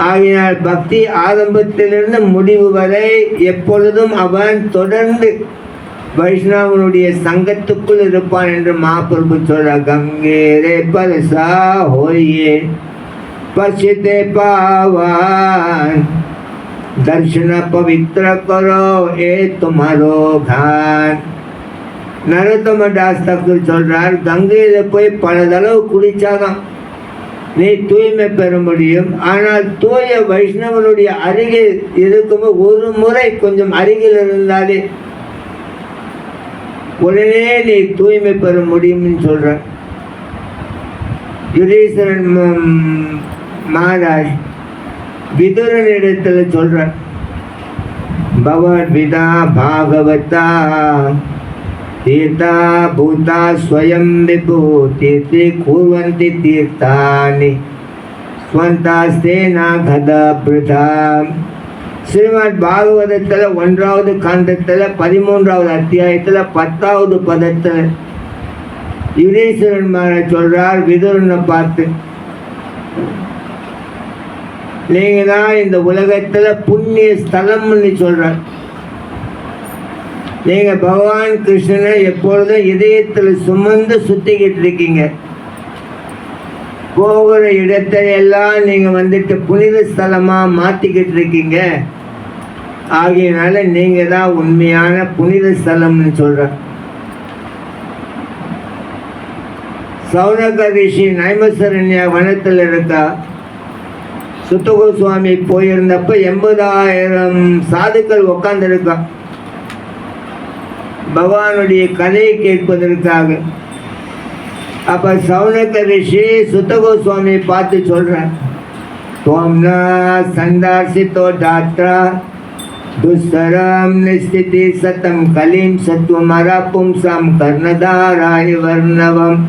ஆகையால் பக்தி ஆரம்பத்திலிருந்து முடிவு வரை எப்பொழுதும் அவன் தொடர்ந்து வைஷ்ணவனுடைய சங்கத்துக்குள் இருப்பான் என்று மகாபிரபு சொல்ற. கங்கேரே பரசா ஹோயே பசிதே பாவான் தர்ஷன பவித்ர கரோ ஏ துமாரோ கான். நரோத்தம தாஸ் தாக்கூர் சொல்றார், கங்கையில போய் பல தடவை குடிச்சாதான் நீ தூய்மை பெற முடியும். ஆனால் தூய வைஷ்ணவனுடைய அருகில் இருக்கும்போது ஒரு முறை கொஞ்சம் அருகில் இருந்தாலே உடனே நீ தூய்மை பெற முடியும்னு சொல்ற. யுதீஸ்வரன் மகாராஜ் விதுரன் இடத்துல சொல்ற, பகவத்விதா பாகவதா தீர்த்தா பூதா ஸ்வயம் விபு தீர்த்தி கூர்வந்தி தீர்த்தானி ஸ்வந்தாஸ்தேனா கதா பிரதா. ஸ்ரீமத் பாகவதத்தில் 1வது காண்டத்தில் 13வது அத்தியாயத்தில் 10வது பதத்தில் யுதீஸ்வரன் சொல்றார் விதுரனை பார்த்து, நீங்க தான் இந்த உலகத்துல புண்ணிய ஸ்தலம்னு சொல்றார். நீங்க பகவான் கிருஷ்ணனை எப்பொழுதும் இதயத்தில் சுமந்து சுத்திக்கிட்டு இருக்கீங்க. போகிற இடத்தையெல்லாம் நீங்க வந்துட்டு புனித ஸ்தலமா மாத்திக்கிட்டு இருக்கீங்க. ஆகையினால நீங்க தான் உண்மையான புனித ஸ்தலம்னு சொல்ற. சௌனக ரிஷி நைமசரண்யா வனத்தில் இருக்கா. சுத்த கோஸ்வாமி போயிருந்தப்ப 80,000 சாதுக்கள் உட்கார்ந்துருக்கா பகவானுடைய கதையை கேட்பதற்காக. அப்ப சௌனக ரிஷி சுத்த கோஸ்வாமியை பார்த்து சொல்றேன், தோம்னா சந்தாசித்தோ தாத்ரா துஸ்தரம் நிஸ்திதி சதம் கலீம் சத்வமரா பும்சாம் கர்ணதாராய வர்ணவம்.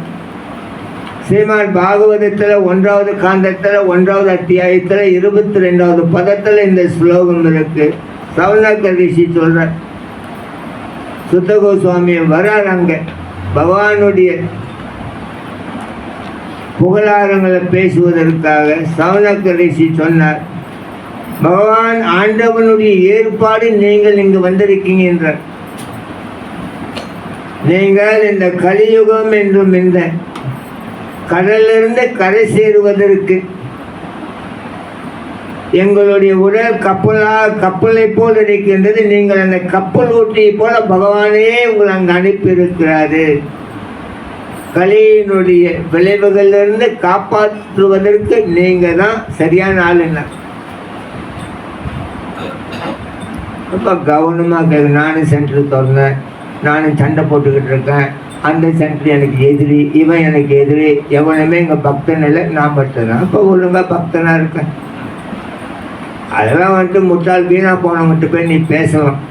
ஸ்ரீமத் பாகவதத்தில் 1வது காண்டத்தில் 1வது அத்தியாயத்தில் 22வது பதத்தில் இந்த ஸ்லோகம் இருக்கு. சௌனக ரிஷி சொல்ற, சுத்த கோஸ்வாமி வரார் அங்க பகவானுடைய புகழாரங்களை பேசுவதற்காக. சௌனக ரிஷி சொன்னார், பகவான் ஆண்டவனுடைய ஏற்பாடு நீங்கள் இங்கு வந்திருக்கீங்க என்றார். நீங்கள் இந்த கலியுகம் என்றும் இந்த கடலிலிருந்து கரை சேருவதற்கு எங்களுடைய உடல் கப்பலை போல் இருக்கின்றது. நீங்கள் அந்த கப்பல் ஓட்டியை போல பகவானே உங்களை அங்கு அனுப்பியிருக்கிறாரு. கலியினுடைய விளைவுகளிலிருந்து காப்பாற்றுவதற்கு நீங்க தான் சரியான ஆளுங்க. ரொம்ப கவனமாக கேட்க. நானும் சென்டர் திறந்தேன், நானும் சண்டை போட்டுக்கிட்டு இருக்கேன், அந்த சென்டர் எனக்கு எதிரி, இவன் எனக்கு எதிரி, எவனுமே எங்கள் பக்தன் இல்லை, நான் மட்டும்தான் இப்போ ஒழுங்காக பக்தனாக இருக்கேன். அதெல்லாம் வந்துட்டு முட்டாள் வீணா போனவங்கிட்ட போய் நீ பேசலாம்.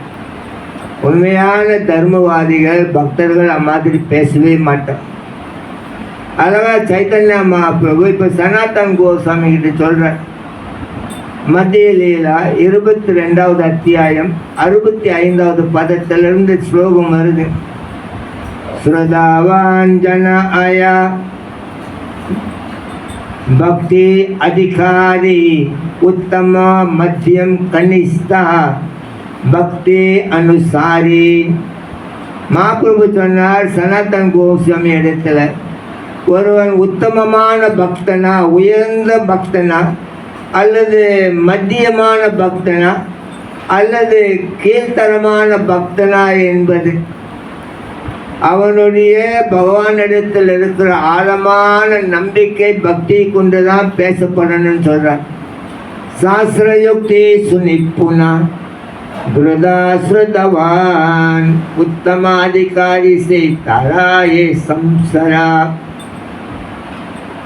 உண்மையான தர்மவாதிகள் பக்தர்கள் அம்மாதிரி பேசவே மாட்டோம். அழகாக சைத்தன்யா மகாபிரபு இப்போ சனாதன் கோஸ்வாமி கிட்ட சொல்கிறேன். மத்திய லீலா 22வது அத்தியாயம் 65வது பதத்திலிருந்து ஸ்லோகம் வருது. ஸ்ரதாவாஞ்சன ஆயா பக்தி அதிகாரி உத்தம மத்தியம் கனிஷ்டா பக்தி அனுசாரி. மகாபிரபு சொன்னார் சனாதன் கோஸ்வாமி இடத்துல, ஒருவன் உத்தமமான பக்தனா, உயர்ந்த பக்தனா, அல்லது மத்தியமான பக்தனா, அல்லது கீழ்த்தரமான பக்தனா என்பது அவனுடைய பகவானிடத்தில் இருக்கிற ஆழமான நம்பிக்கை பக்தி கொண்டுதான் பேசப்படணும்னு சொல்றார். சாஸ்திரயுக்தி சுனிப்புனா ஸ்ருதவான் உத்தமாதிகாரி சே தாராயே சம்சரா.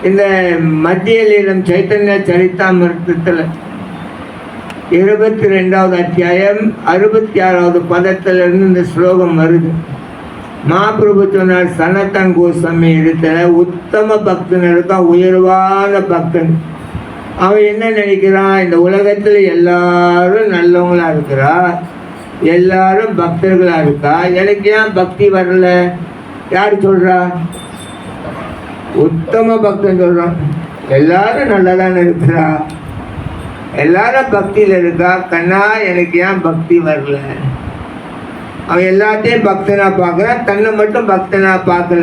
இந்த மத்திய லீலம் சைத்தன்ய சரிதாமிர்தத்தில் 22வது அத்தியாயம் 66வது பதத்திலிருந்து இந்த ஸ்லோகம் வருது. மகாபிரபு சொன்னார் சனாதன் கோஸ்வாமி இடத்துல உத்தம பக்தன் இருக்கான், உயர்வான பக்தன். அவன் என்ன நினைக்கிறான், இந்த உலகத்தில் எல்லாரும் நல்லவங்களா இருக்கிறா, எல்லாரும் பக்தர்களா இருக்கா, எனக்கு ஏன் பக்தி வரல? யார் சொல்றா? உத்தம பக்தன் சொல்றான். எல்லாரும் நல்லதான இருக்கிறா, எல்லாரும் பக்தியில் இருக்கா, கண்ணா எனக்கு ஏன் பக்தி வரல? அவன் எல்லாத்தையும் பக்தனா பார்க்குறான், தன்னை மட்டும் பக்தனா பார்க்கல.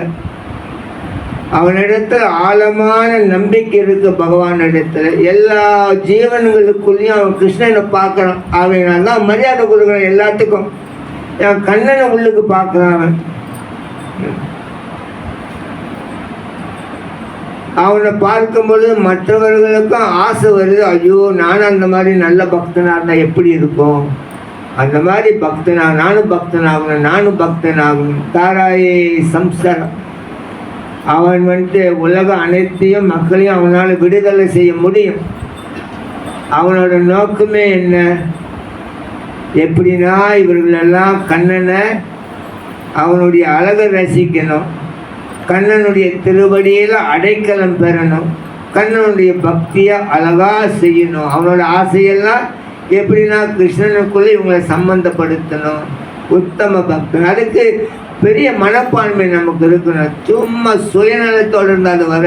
அவனிடத்தில் ஆழமான நம்பிக்கை இருக்கு பகவான் இடத்துல. எல்லா ஜீவன்களுக்குள்ளேயும் அவன் கிருஷ்ணனை பார்க்குறான். அவன் தான் மரியாதை கொடுக்குறான் எல்லாத்துக்கும். என் கண்ணனை உள்ளுக்கு பார்க்குறான். அவனை பார்க்கும்பொழுது மற்றவர்களுக்கும் ஆசை வருது, ஐயோ நானும் அந்த மாதிரி நல்ல பக்தனாக இருந்தால் எப்படி இருக்கும், அந்த மாதிரி பக்தனாக நானும் பக்தனாகணும், நானும் பக்தனாகணும். தாராயே சம்சாரம். அவன் வந்துட்டு உலக அனைத்தையும் மக்களையும் அவனால் விடுதலை செய்ய முடியும். அவனோட நோக்கமே என்ன? எப்படின்னா இவர்களெல்லாம் கண்ணனை அவனுடைய அழகை ரசிக்கணும், கண்ணனுடைய திருவடியில் அடைக்கலம் பெறணும், கண்ணனுடைய பக்தியை அழகாக செய்யணும். அவனோட ஆசையெல்லாம் எப்படின்னா கிருஷ்ணனுக்குள்ளே இவங்களை சம்பந்தப்படுத்தணும். உத்தம பக்தன். அதுக்கு பெரிய மனப்பான்மை நமக்கு இருக்கணும். சும்மா சுயநலத்தோடு இருந்தால் அது வர.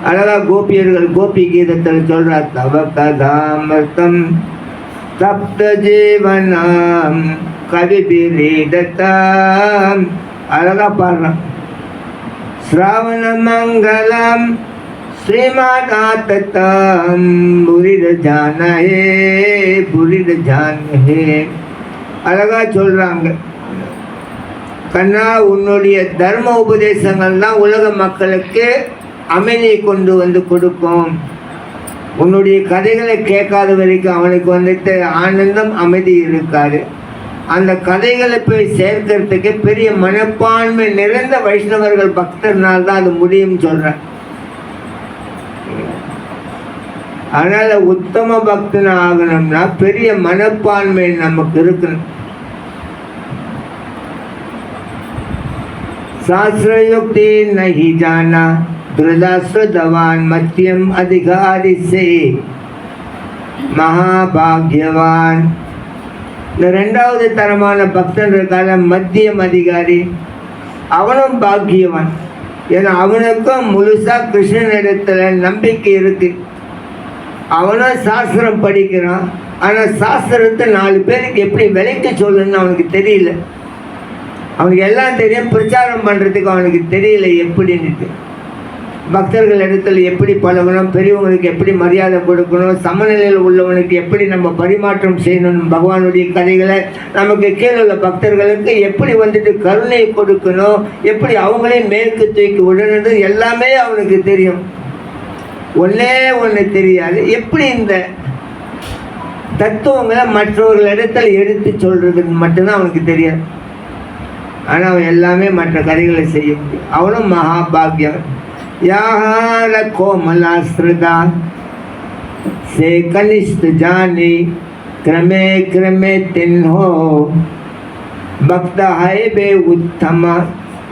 அழகா கோபியர்கள் கோபி கீதத்தில் சொல்றார், தவ கதாமிருதம் சப்த ஜீவனம் கவிபிரீதத்தாம். அழகா பாடுறான். ஸ்ராவண மங்களம் ஸ்ரீமாதாத்தம் புரித ஜானஹே புரித ஜானஹே. அழகா சொல்றாங்க, கண்ணா உன்னுடைய தர்ம உபதேசங்கள் தான் உலக மக்களுக்கு அமைதியை கொண்டு வந்து கொடுக்கும். உன்னுடைய கதைகளை கேட்காத வரைக்கும் அவனுக்கு வந்துட்டு ஆனந்தம் அமைதி இருக்காது. அந்த கதைகளை போய் சேர்க்கறதுக்கு பெரிய மனப்பான்மை நிறைந்த வைஷ்ணவர்கள் பக்தர்னால் தான் அது முடியும் சொல்றேன். அதனால உத்தம பக்தன் ஆகணும்னா பெரிய மனப்பான்மை நமக்கு இருக்கணும். शास्त्रयुक्ति नहीं जाना दुर्दाश्रदवान मध्यम अधिकारी से மகாபாகியவான். இந்த 2வது தரமான பக்தன் இருக்கால மத்தியம் அதிகாரி, அவனும் பாக்கியவான். ஏன்னா அவனுக்கும் முழுசா கிருஷ்ணனிடத்துல நம்பிக்கை இருக்கு. அவனும் சாஸ்திரம் படிக்கிறான், ஆனால் சாஸ்திரத்தை 4 பேருக்கு எப்படி விலைக்கு சொல்லணும்னு அவனுக்கு தெரியல. அவனுக்கு எல்லாம் தெரியும், பிரச்சாரம் பண்ணுறதுக்கு அவனுக்கு தெரியல எப்படின்ட்டு. பக்தர்கள் இடத்துல எப்படி பழகணும், பெரியவங்களுக்கு எப்படி மரியாதை கொடுக்கணும், சமநிலையில் உள்ளவனுக்கு எப்படி நம்ம பரிமாற்றம் செய்யணும், பகவானுடைய கதைகளை நமக்கு கீழே உள்ள பக்தர்களுக்கு எப்படி வந்துட்டு கருணை கொடுக்கணும், எப்படி அவங்களே மேற்கு தூக்கி விடணுன்றது எல்லாமே அவனுக்கு தெரியும். ஒன்றே ஒன்று தெரியாது, எப்படி இந்த தத்துவங்களை மற்றவர்களிடத்தில் எடுத்து சொல்றதுன்னு மட்டும்தான் அவனுக்கு தெரியாது. ஆனால் அவன் எல்லாமே மற்ற கதைகளை செய்ய முடியும். அவனும் மகாபாகியம். யார கோமலாஸ்திரதா से कनिष्ठ जानी क्रमे क्रमे तिन्हो பக்த ஹைபே உத்தமா.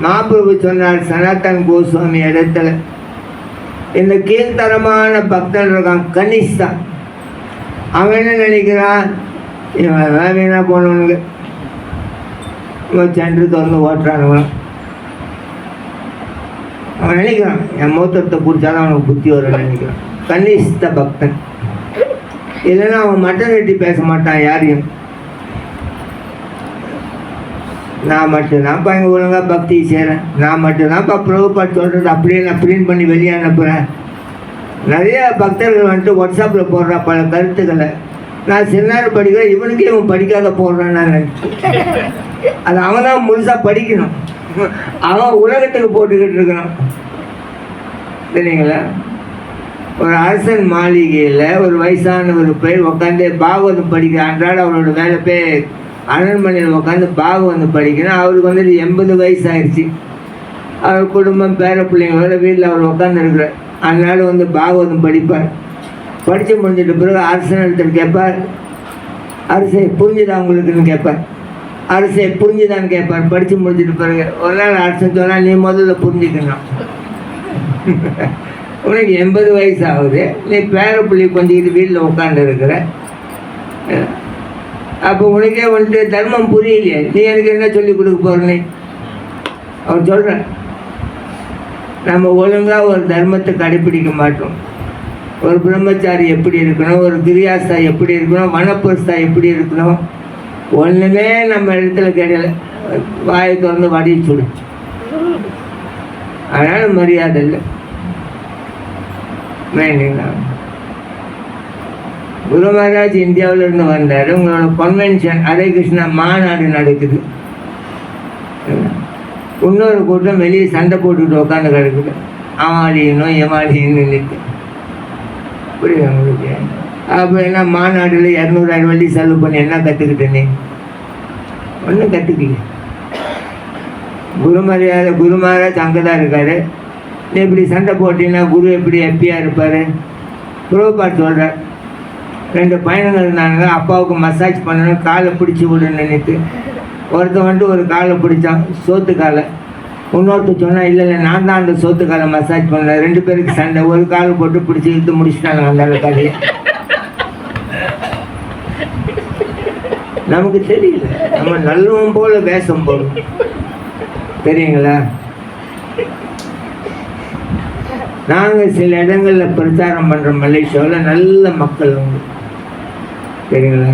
மகாபிரபு சொன்னார் சனாதன் கோஸ்வாமி இடத்துல, இந்த கீழ்த்தரமான பக்தன் இருக்கான் கனிஷ்தான். அவன் என்ன நினைக்கிறான், இவன் வீணா போனவனுங்க, இவன் சென்று திறந்து ஓட்டுறானுங்களாம். அவன் நினைக்கிறான் என் மூத்தத்தை பிடிச்சாதான் அவனுக்கு புத்தி வரும்னு நினைக்கிறான். கனிஷ்ட பக்தன். இல்லைன்னா அவன் மட்டன் வெட்டி பேச மாட்டான் யாரையும். நான் மட்டும்தான்ப்பா இங்கே ஒழுங்காக பக்தி செய்கிறேன், நான் மட்டும்தான்ப்பா பிரபுபாட் சொல்கிறது அப்படியே நான் பிரிண்ட் பண்ணி வெளியே அனுப்புகிறேன். நிறைய பக்தர்கள் வந்துட்டு வாட்ஸ்அப்பில் போடுறா பல கருத்துக்களை. நான் சில நேரம் படிக்கிறேன், இவனுக்கே இவன் படிக்காத போடுறான்னு நான் நினைச்சேன். அது அவன் தான் முழுசாக படிக்கணும், அவன் உலகத்துக்கு போட்டுக்கிட்டு இருக்கிறான். சரிங்களா? ஒரு அரசன் மாளிகையில் ஒரு வயசானவர் போய் உட்காந்து பாகவதம் படிக்கிற அன்றாட அவரோட வேலை போய் அரண்மனையில் உட்காந்து பாகவதம் படிக்கணும். அவருக்கு வந்துட்டு 80 வயசு ஆயிடுச்சு. அவர் குடும்பம் பேர பிள்ளைங்களோட வீட்டில் அவர் உட்காந்துருக்குறார். அதனால வந்து பாகவதம் படிப்பார். படித்து முடிஞ்சிட்ட பிறகு அரசன் இடத்துல கேட்பார், அரசே புரிஞ்சுதா உங்களுக்குன்னு கேட்பார். அரசே புரிஞ்சுதான்னு கேட்பார். படித்து முடிஞ்சிட்டு பிறகு ஒரு நாள் அரசன் சொன்னால், நீ முதல்ல புரிஞ்சுக்கணும், உனக்கு 80 வயசு ஆகுது, நீ பேர பிள்ளை கொஞ்சிக்கிட்டு வீட்டில் உட்காந்து இருக்கிற, அப்போ உனக்கே வந்துட்டு தர்மம் புரியலையே, நீ எனக்கு என்ன சொல்லி கொடுக்க போகிறனே? அவர் சொல்கிறேன், நம்ம ஒழுங்காக ஒரு தர்மத்தை கடைப்பிடிக்க மாட்டோம். ஒரு பிரம்மச்சாரி எப்படி இருக்கணும், ஒரு கிரியாஸ்தா எப்படி இருக்கணும், வனப்புரஸ்தா எப்படி இருக்கணும், ஒன்றுமே நம்ம இடத்துல கிடையாது. வாயை திறந்து வடிய சுடு, அதனால் மரியாதை இல்லை. குரு மகாராஜ் இந்தியாவில் இருந்து வந்தார். உங்களோட கன்வென்ஷன் ஹரே கிருஷ்ணா மாநாடு நடக்குது. இன்னொரு கூட்டம் வெளியே சண்டை போட்டுக்கிட்டு உட்காந்து கிடக்குது, அவளியனும் எமாலியன்னு நினைத்து. புரியுது உங்களுக்கு? அப்போ என்ன மாநாடுல 200,000 வள்ளி செலவு பண்ணி என்ன கற்றுக்கிட்டேனே? ஒன்றும் கற்றுக்கல. குரு மகாராஜ் அங்கே தான் இருக்காரு. நீ இப்படி சண்டை போட்டிங்கன்னா குரு எப்படி ஹாப்பியாக இருப்பார்? பிரபுபாட் சொல்கிறார், 2 பையன்கள் இருந்தாங்க, அப்பாவுக்கு மசாஜ் பண்ணணும், காலை பிடிச்சி விடுன்னு நினைத்து. ஒருத்தன் வந்துட்டு ஒரு காலை பிடிச்சான், சோத்து காலை. இன்னொருத்தர் சொன்னால், இல்லை நான் தான் அந்த சோத்து காலை மசாஜ் பண்ணல. 2 பேருக்கு சண்டை, ஒரு காலை போட்டு பிடிச்சி இழுத்து முடிச்சுட்டாங்க அந்த கதையை. நமக்கு தெரியல, நம்ம நல்லவன் போல வேஷம் போடும். தெரியுங்களா? நாங்கள் சில இடங்களில் பிரச்சாரம் பண்ணுற மலேசியாவில் நல்ல மக்கள் உண்டு. சரிங்களா?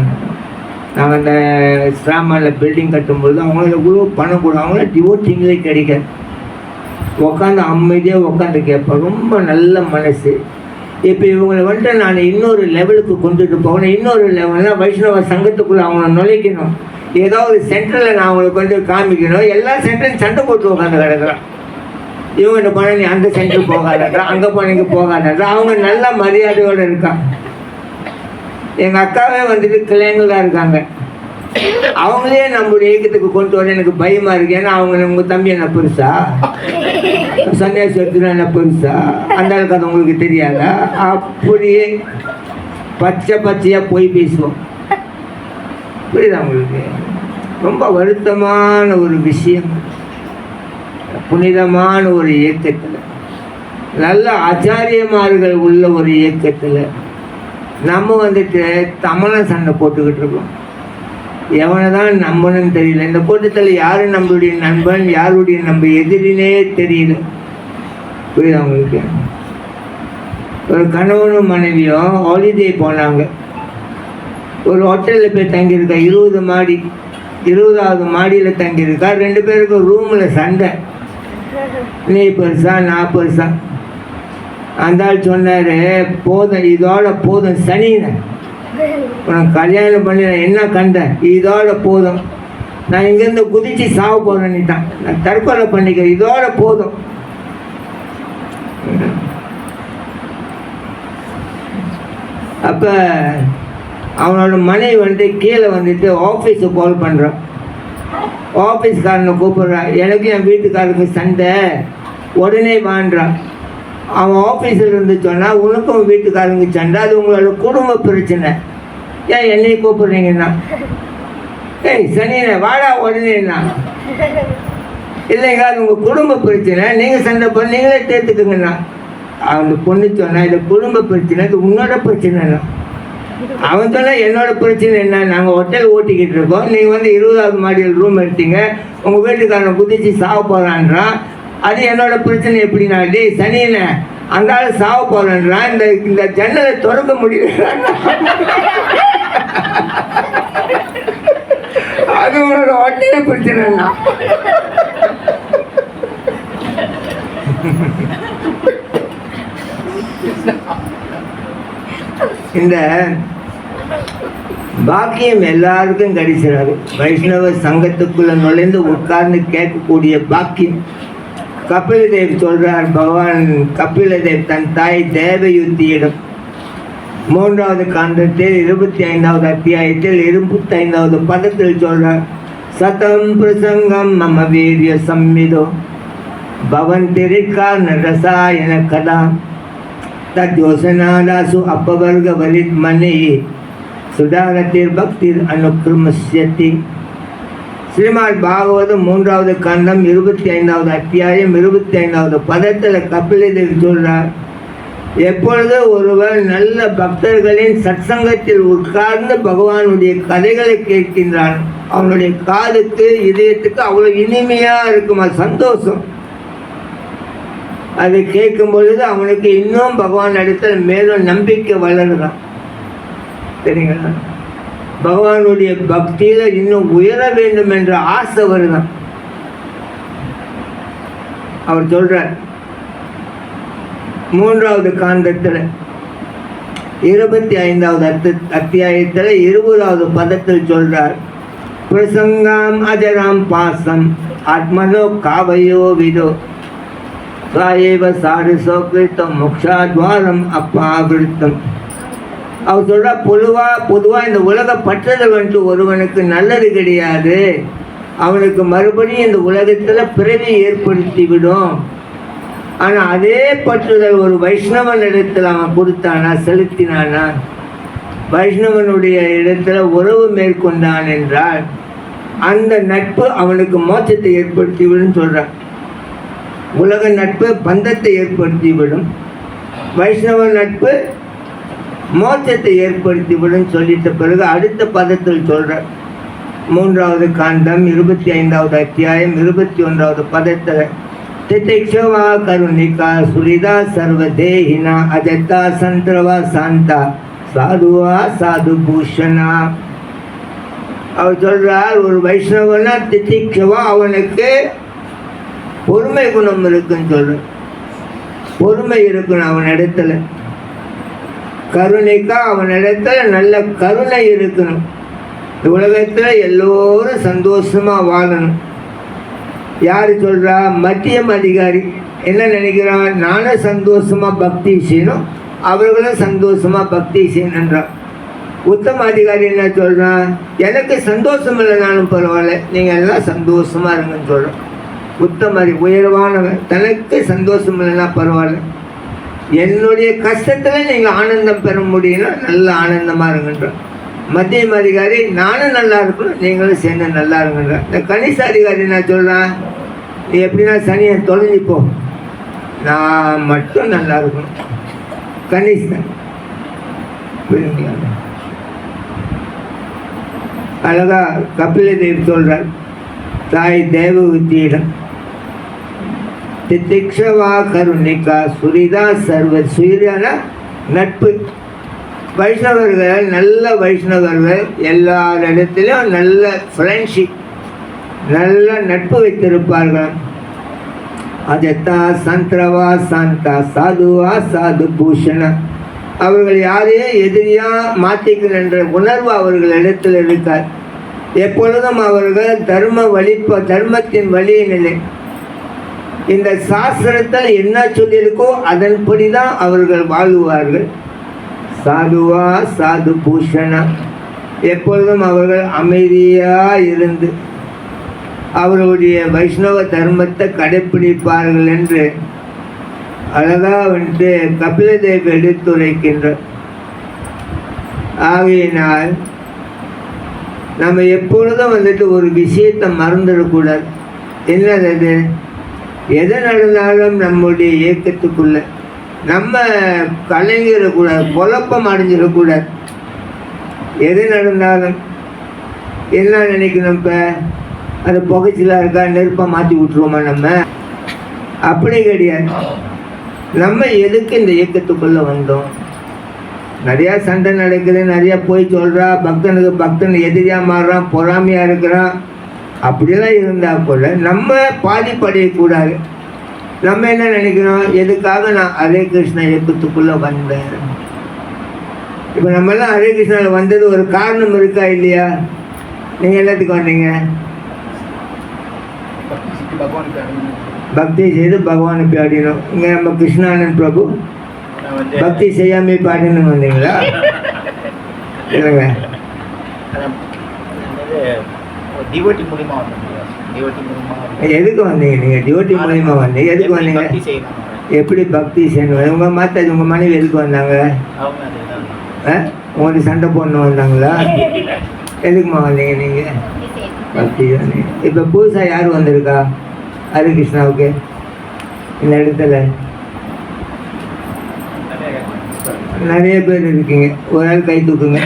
நாங்கள் அந்த ஸ்ராமாவில் பில்டிங் கட்டும்பொழுது அவங்கள இவ்வளோ பணம் கூட அவங்கள டிவோட்டிங்களே கிடைக்காது. உட்காந்து அமைதியாக உட்காந்து கேட்பேன், ரொம்ப நல்ல மனசு. இப்போ இவங்களை வந்துட்டு நான் இன்னொரு லெவலுக்கு கொண்டுட்டு போகணும். இன்னொரு லெவல்னா வைஷ்ணவ சங்கத்துக்குள்ளே அவங்கள நுழைக்கணும். ஏதோ ஒரு சென்டரில் நான் அவங்களுக்கு வந்து காமிக்கணும். எல்லா சென்டரும் சண்டை போட்டு உட்காந்து கிடக்குறான். இவங்க என்ன பண்ண, நீ அந்த சென்டர் போகாதா, அங்கே போனீங்க போகாதா. அவங்க நல்ல மரியாதையோடு இருக்காங்க. எங்கள் அக்காவே வந்துட்டு கிளைங்களாக இருக்காங்க. அவங்களே நம்மளுடைய இயக்கத்துக்கு கொண்டு வர எனக்கு பயமாக இருக்கு. ஏன்னா அவங்க உங்கள் தம்பி என்ன பெருசா, சன்னியாசி எடுத்துனா என்ன பெருசா, அந்த அளவுக்கு அது உங்களுக்கு தெரியாதா? அப்படியே பச்சையாக போய் பேசுவோம். புரியுதா உங்களுக்கு? ரொம்ப வருத்தமான ஒரு விஷயம். புனிதமான ஒரு இயக்கத்தில், நல்ல ஆச்சாரியமார்கள் உள்ள ஒரு இயக்கத்தில் நம்ம வந்துட்டு தமன சண்டை போட்டுக்கிட்டு இருக்கோம். எவனை தான் நம்பணும்னு தெரியல. இந்த கூட்டத்தில் யாரு நம்மளுடைய நண்பன், யாருடைய நம்ம எதிரினே தெரியல. புரியுதா உங்களுக்கு? ஒரு கணவனும் மனைவியும் ஹாலிடே போனாங்க. ஒரு ஹோட்டலில் போய் தங்கியிருக்கா, 20 மாடி, 20வது மாடியில் தங்கியிருக்கா. 2 பேருக்கும் ரூமில் சண்டை. நீ பெருசா நான் பெருசா. அந்த ஆள் சொன்னார், போதும் இதோட போதும் சனின்னு, உனக்கு கல்யாணம் பண்ணி நான் என்ன கண்டேன், இதோட போதும், நான் இங்கேருந்து குதிச்சு சாவ போகிறேன்னுட்டான், நான் தற்கொலை பண்ணிக்கிறேன், இதோட போதும். அப்போ அவனோட மனைவி வந்து கீழே வந்துட்டு ஆஃபீஸுக்கு கால் பண்ணுறான். ஆஃபீஸ்காரனை கூப்பிட்றான், எனக்கு என் வீட்டுக்காரருக்கு சண்டை, உடனே வாண்டான். அவன் ஆஃபீஸில் இருந்து சொன்னால் உனக்கும் வீட்டுக்காரங்க சண்டை, அது உங்களோட குடும்ப பிரச்சனை, ஏன் என்னை கூப்பிட்றீங்கன்னா, ஏய் சனியனை வாடா உடனேண்ணா, இல்லைங்க அது உங்கள் குடும்ப பிரச்சனை, நீங்கள் சண்டை பண்ண நீங்களே தேர்த்துக்குங்கண்ணா. அந்த பொண்ணு சொன்னா இது குடும்ப பிரச்சனை, இது உன்னோட பிரச்சனைண்ணா. அவன் சொன்னா என்னோட பிரச்சனை என்ன, நாங்கள் ஹோட்டல் ஓட்டிக்கிட்டு இருக்கோம், நீங்கள் வந்து 20வது மாடியில் ரூம் எடுத்தீங்க, உங்கள் வீட்டுக்காரனை குதிச்சு சாவ போகிறான்றான், அது என்னோட பிரச்சனை எப்படின்னா, டே சனியனை அந்த ஆள் சாவ போகிறான்றான், இந்த ஜன்னலை திறக்க முடியல, அது உன்னோட ஹோட்டலே பிரச்சனைண்ணா. இந்த பாக்கியம் எல்லாருக்கும் கிடைச்சிடாது. வைஷ்ணவ சங்கத்துக்குள்ள நுழைந்து உட்கார்ந்து கேட்கக்கூடிய பாக்கியம். கபிலதேவ் சொல்றார், பகவான் கபிலதேவ் தன் தாய் தேவயுத்தியிடம் 3வது காண்டத்தில் 25வது அத்தியாயத்தில் 25வது பதத்தில் சொல்றார், சதம் பிரசங்கம் மம வீரிய சம்மிதோ பவந்திரிக்கா நரசாயன கதா தத்யோசனாதாசு அப்பவர்க வலித் மணி சுதாரத்திர் பக்திர் அனுக்கிரமஸ்யதி. ஸ்ரீமத் பாகவதம் 3வது காண்டம் 25வது அத்தியாயம் 25வது பதத்தில் கபிலதேவ் சொல்றார், எப்பொழுது ஒருவர் நல்ல பக்தர்களின் சத்சங்கத்தில் உட்கார்ந்து பகவானுடைய கதைகளை கேட்கின்றான், அவனுடைய காதுக்கு இதயத்துக்கு அவ்வளோ இனிமையா இருக்குமா, சந்தோஷம். அதை கேட்கும் பொழுது அவனுக்கு இன்னும் பகவான் இடத்துல மேலும் நம்பிக்கை வளருதான். சரிங்களா? பகவானுடைய பக்தியில இன்னும் உயர வேண்டும் என்ற ஆசை வருதான். அவர் சொல்றார் 3வது காண்டத்தில் 25வது அத்தியாயத்தில் 20வது பதத்தில் சொல்றார், பிரசங்காம் அஜராம் பாசம் ஆத்மனோ காவையோ விதோ சாயேவ சாரி சோகிருத்தம் மோக்ஷாத்வாரம் அப்பாவிருத்தம். அவர் சொல்ற, பொதுவாக இந்த உலக பற்றுதல் வந்துட்டு ஒருவனுக்கு நல்லது கிடையாது, அவனுக்கு மறுபடியும் இந்த உலகத்தில் பிறவி ஏற்படுத்தி விடும். ஆனால் அதே பற்றுதல் ஒரு வைஷ்ணவன் இடத்துல அவன் கொடுத்தானா, செலுத்தினானா, வைஷ்ணவனுடைய இடத்துல உறவு மேற்கொண்டான் என்றால் அந்த நட்பு அவனுக்கு மோட்சத்தை ஏற்படுத்தி விடும் சொல்றான். உலக நட்பு பந்தத்தை ஏற்படுத்திவிடும், வைஷ்ணவ நட்பு மோட்சத்தை ஏற்படுத்திவிடும் சொல்லிட்ட பிறகு அடுத்த பதத்தில் சொல்ற 3வது காண்டம் 25வது அத்தியாயம் 21வது பதத்தில் திதிக்ஷவா கருணிகா சுரிதா சர்வதேஹினா அஜத்தா சந்திரவா சாந்தா சாதுவா சாது பூஷணா. அவர் சொல்றார், ஒரு வைஷ்ணவனா திதிக்ஷவா அவனுக்கு பொறுமை குணம் இருக்குன்னு சொல்ற, பொறுமை இருக்கணும் அவன் இடத்துல, கருணைக்கா அவன் இடத்துல நல்ல கருணை இருக்கணும். உலகத்துல எல்லோரும் சந்தோஷமா வாழணும். யாரு சொல்றா, மத்தியம் அதிகாரி என்ன நினைக்கிறான், நானும் சந்தோஷமா பக்தி செய்யணும், அவர்களும் சந்தோஷமா பக்தி செய்யணுன்றான். உத்தம அதிகாரி என்ன சொல்றான், எனக்கு சந்தோஷம் இல்லைனாலும் பரவாயில்ல, நீங்க எல்லாம் சந்தோஷமா இருங்கன்னு சொல்றான். உத்தமரி உயர்வானவன், தனக்கு சந்தோஷம் இல்லைன்னா பரவாயில்ல, என்னுடைய கஷ்டத்தில் நீங்கள் ஆனந்தம் பெற முடியும்னா நல்ல ஆனந்தமாக இருங்கன்றான். மத்தியம் அதிகாரி நானும் நல்லா இருக்கணும், நீங்களும் சேர்ந்து நல்லா இருங்கன்றான். இந்த கணிச அதிகாரி என்ன சொல்கிறான், நீ எப்படின்னா சனியை தொலைஞ்சிப்போ, நான் மட்டும் நல்லா இருக்கணும். கணிசன் புரியுங்களா? அழகா கபிலதேவ் சொல்கிறார் தாய் தேவவூத்தியிடம், திதிக்ஷவா கருணிகா சுரிதா சர்வ சுயரான நட்பு. வைஷ்ணவர்கள் நல்ல வைஷ்ணவர்கள் எல்லாரிடத்திலும் நல்ல ஃப்ரெண்ட்ஷிப், நல்ல நட்பு வைத்திருப்பார்கள். அஜத்தா சந்திரவா சாந்தா சாதுவா சாது பூஷண. அவர்கள் யாரையும் எதிரியா மாற்றிக்கிற உணர்வு அவர்களிடத்தில் இருக்கார். எப்பொழுதும் அவர்கள் தர்மத்தின் வழியினிலே இந்த சாஸ்திரத்தில் என்ன சொல்லியிருக்கோ அதன்படி தான் அவர்கள் வாழுவார்கள். சாதுவா சாது பூஷணா. எப்பொழுதும் அவர்கள் அமைதியாக இருந்து அவர்களுடைய வைஷ்ணவ தர்மத்தை கடைப்பிடிப்பார்கள் என்று அழகாக கபிலதேவ் எடுத்துரைக்கின்றார். ஆகையினால் நம்ம எப்பொழுதும் ஒரு விஷயத்தை மறந்துடக்கூடாது. என்னது? எதை நடந்தாலும் நம்முடைய இயக்கத்துக்குள்ள நம்ம கலைஞரக்கூடாது, குழப்பம் அடைஞ்சிடக்கூடாது. எது நடந்தாலும் என்ன நினைக்கணும்? இப்போ அது புகைச்சலாக இருக்கா, நெருப்பை மாற்றி விட்டுருவோமா? நம்ம அப்படி கிடையாது. நம்ம எதுக்கு இந்த இயக்கத்துக்குள்ளே வந்தோம்? நிறையா சண்டை நடக்குது, நிறையா போய் சொல்கிறா, பக்தன் எதிரியாக மாறுறான், பொறாமையாக இருக்கிறான். அப்படிலாம் இருந்தால் கூட நம்ம பாதிப்படையக்கூடாது. நம்ம என்ன நினைக்கிறோம்? எதுக்காக நான் ஹரே கிருஷ்ணா இயக்கத்துக்குள்ளே வந்தேன்? இப்போ நம்மெல்லாம் ஹரே கிருஷ்ணாவில் வந்தது ஒரு காரணம் இருக்கா இல்லையா? நீங்கள் எல்லாத்துக்கும் வந்தீங்க? பக்தி செய்து பகவானை பாடினோம். இங்கே நம்ம கிருஷ்ணானந்த் பிரபு பக்தி செய்யாமே பாடினு வந்தீங்களா? இல்லைங்க, எதுக்கு வந்தீங்க? நீங்கள் டிவோட்டி மூலியமாக வந்தீங்க. எதுக்கு வந்தீங்க? எப்படி பக்தி செய்யணும்? உங்கள் மாத்தாது உங்கள் மனைவி எதுக்கு வந்தாங்க? உங்களுக்கு சண்டை போடணும் வந்தாங்களா? எதுக்குமா வந்தீங்க நீங்கள்? பக்தி தானே. இப்போ புதுசாக யார் வந்திருக்கா ஹரே கிருஷ்ணாவுக்கு இந்த இடத்துல? நிறைய பேர் இருக்கீங்க. ஒரு ஆள் கை தூக்குங்க.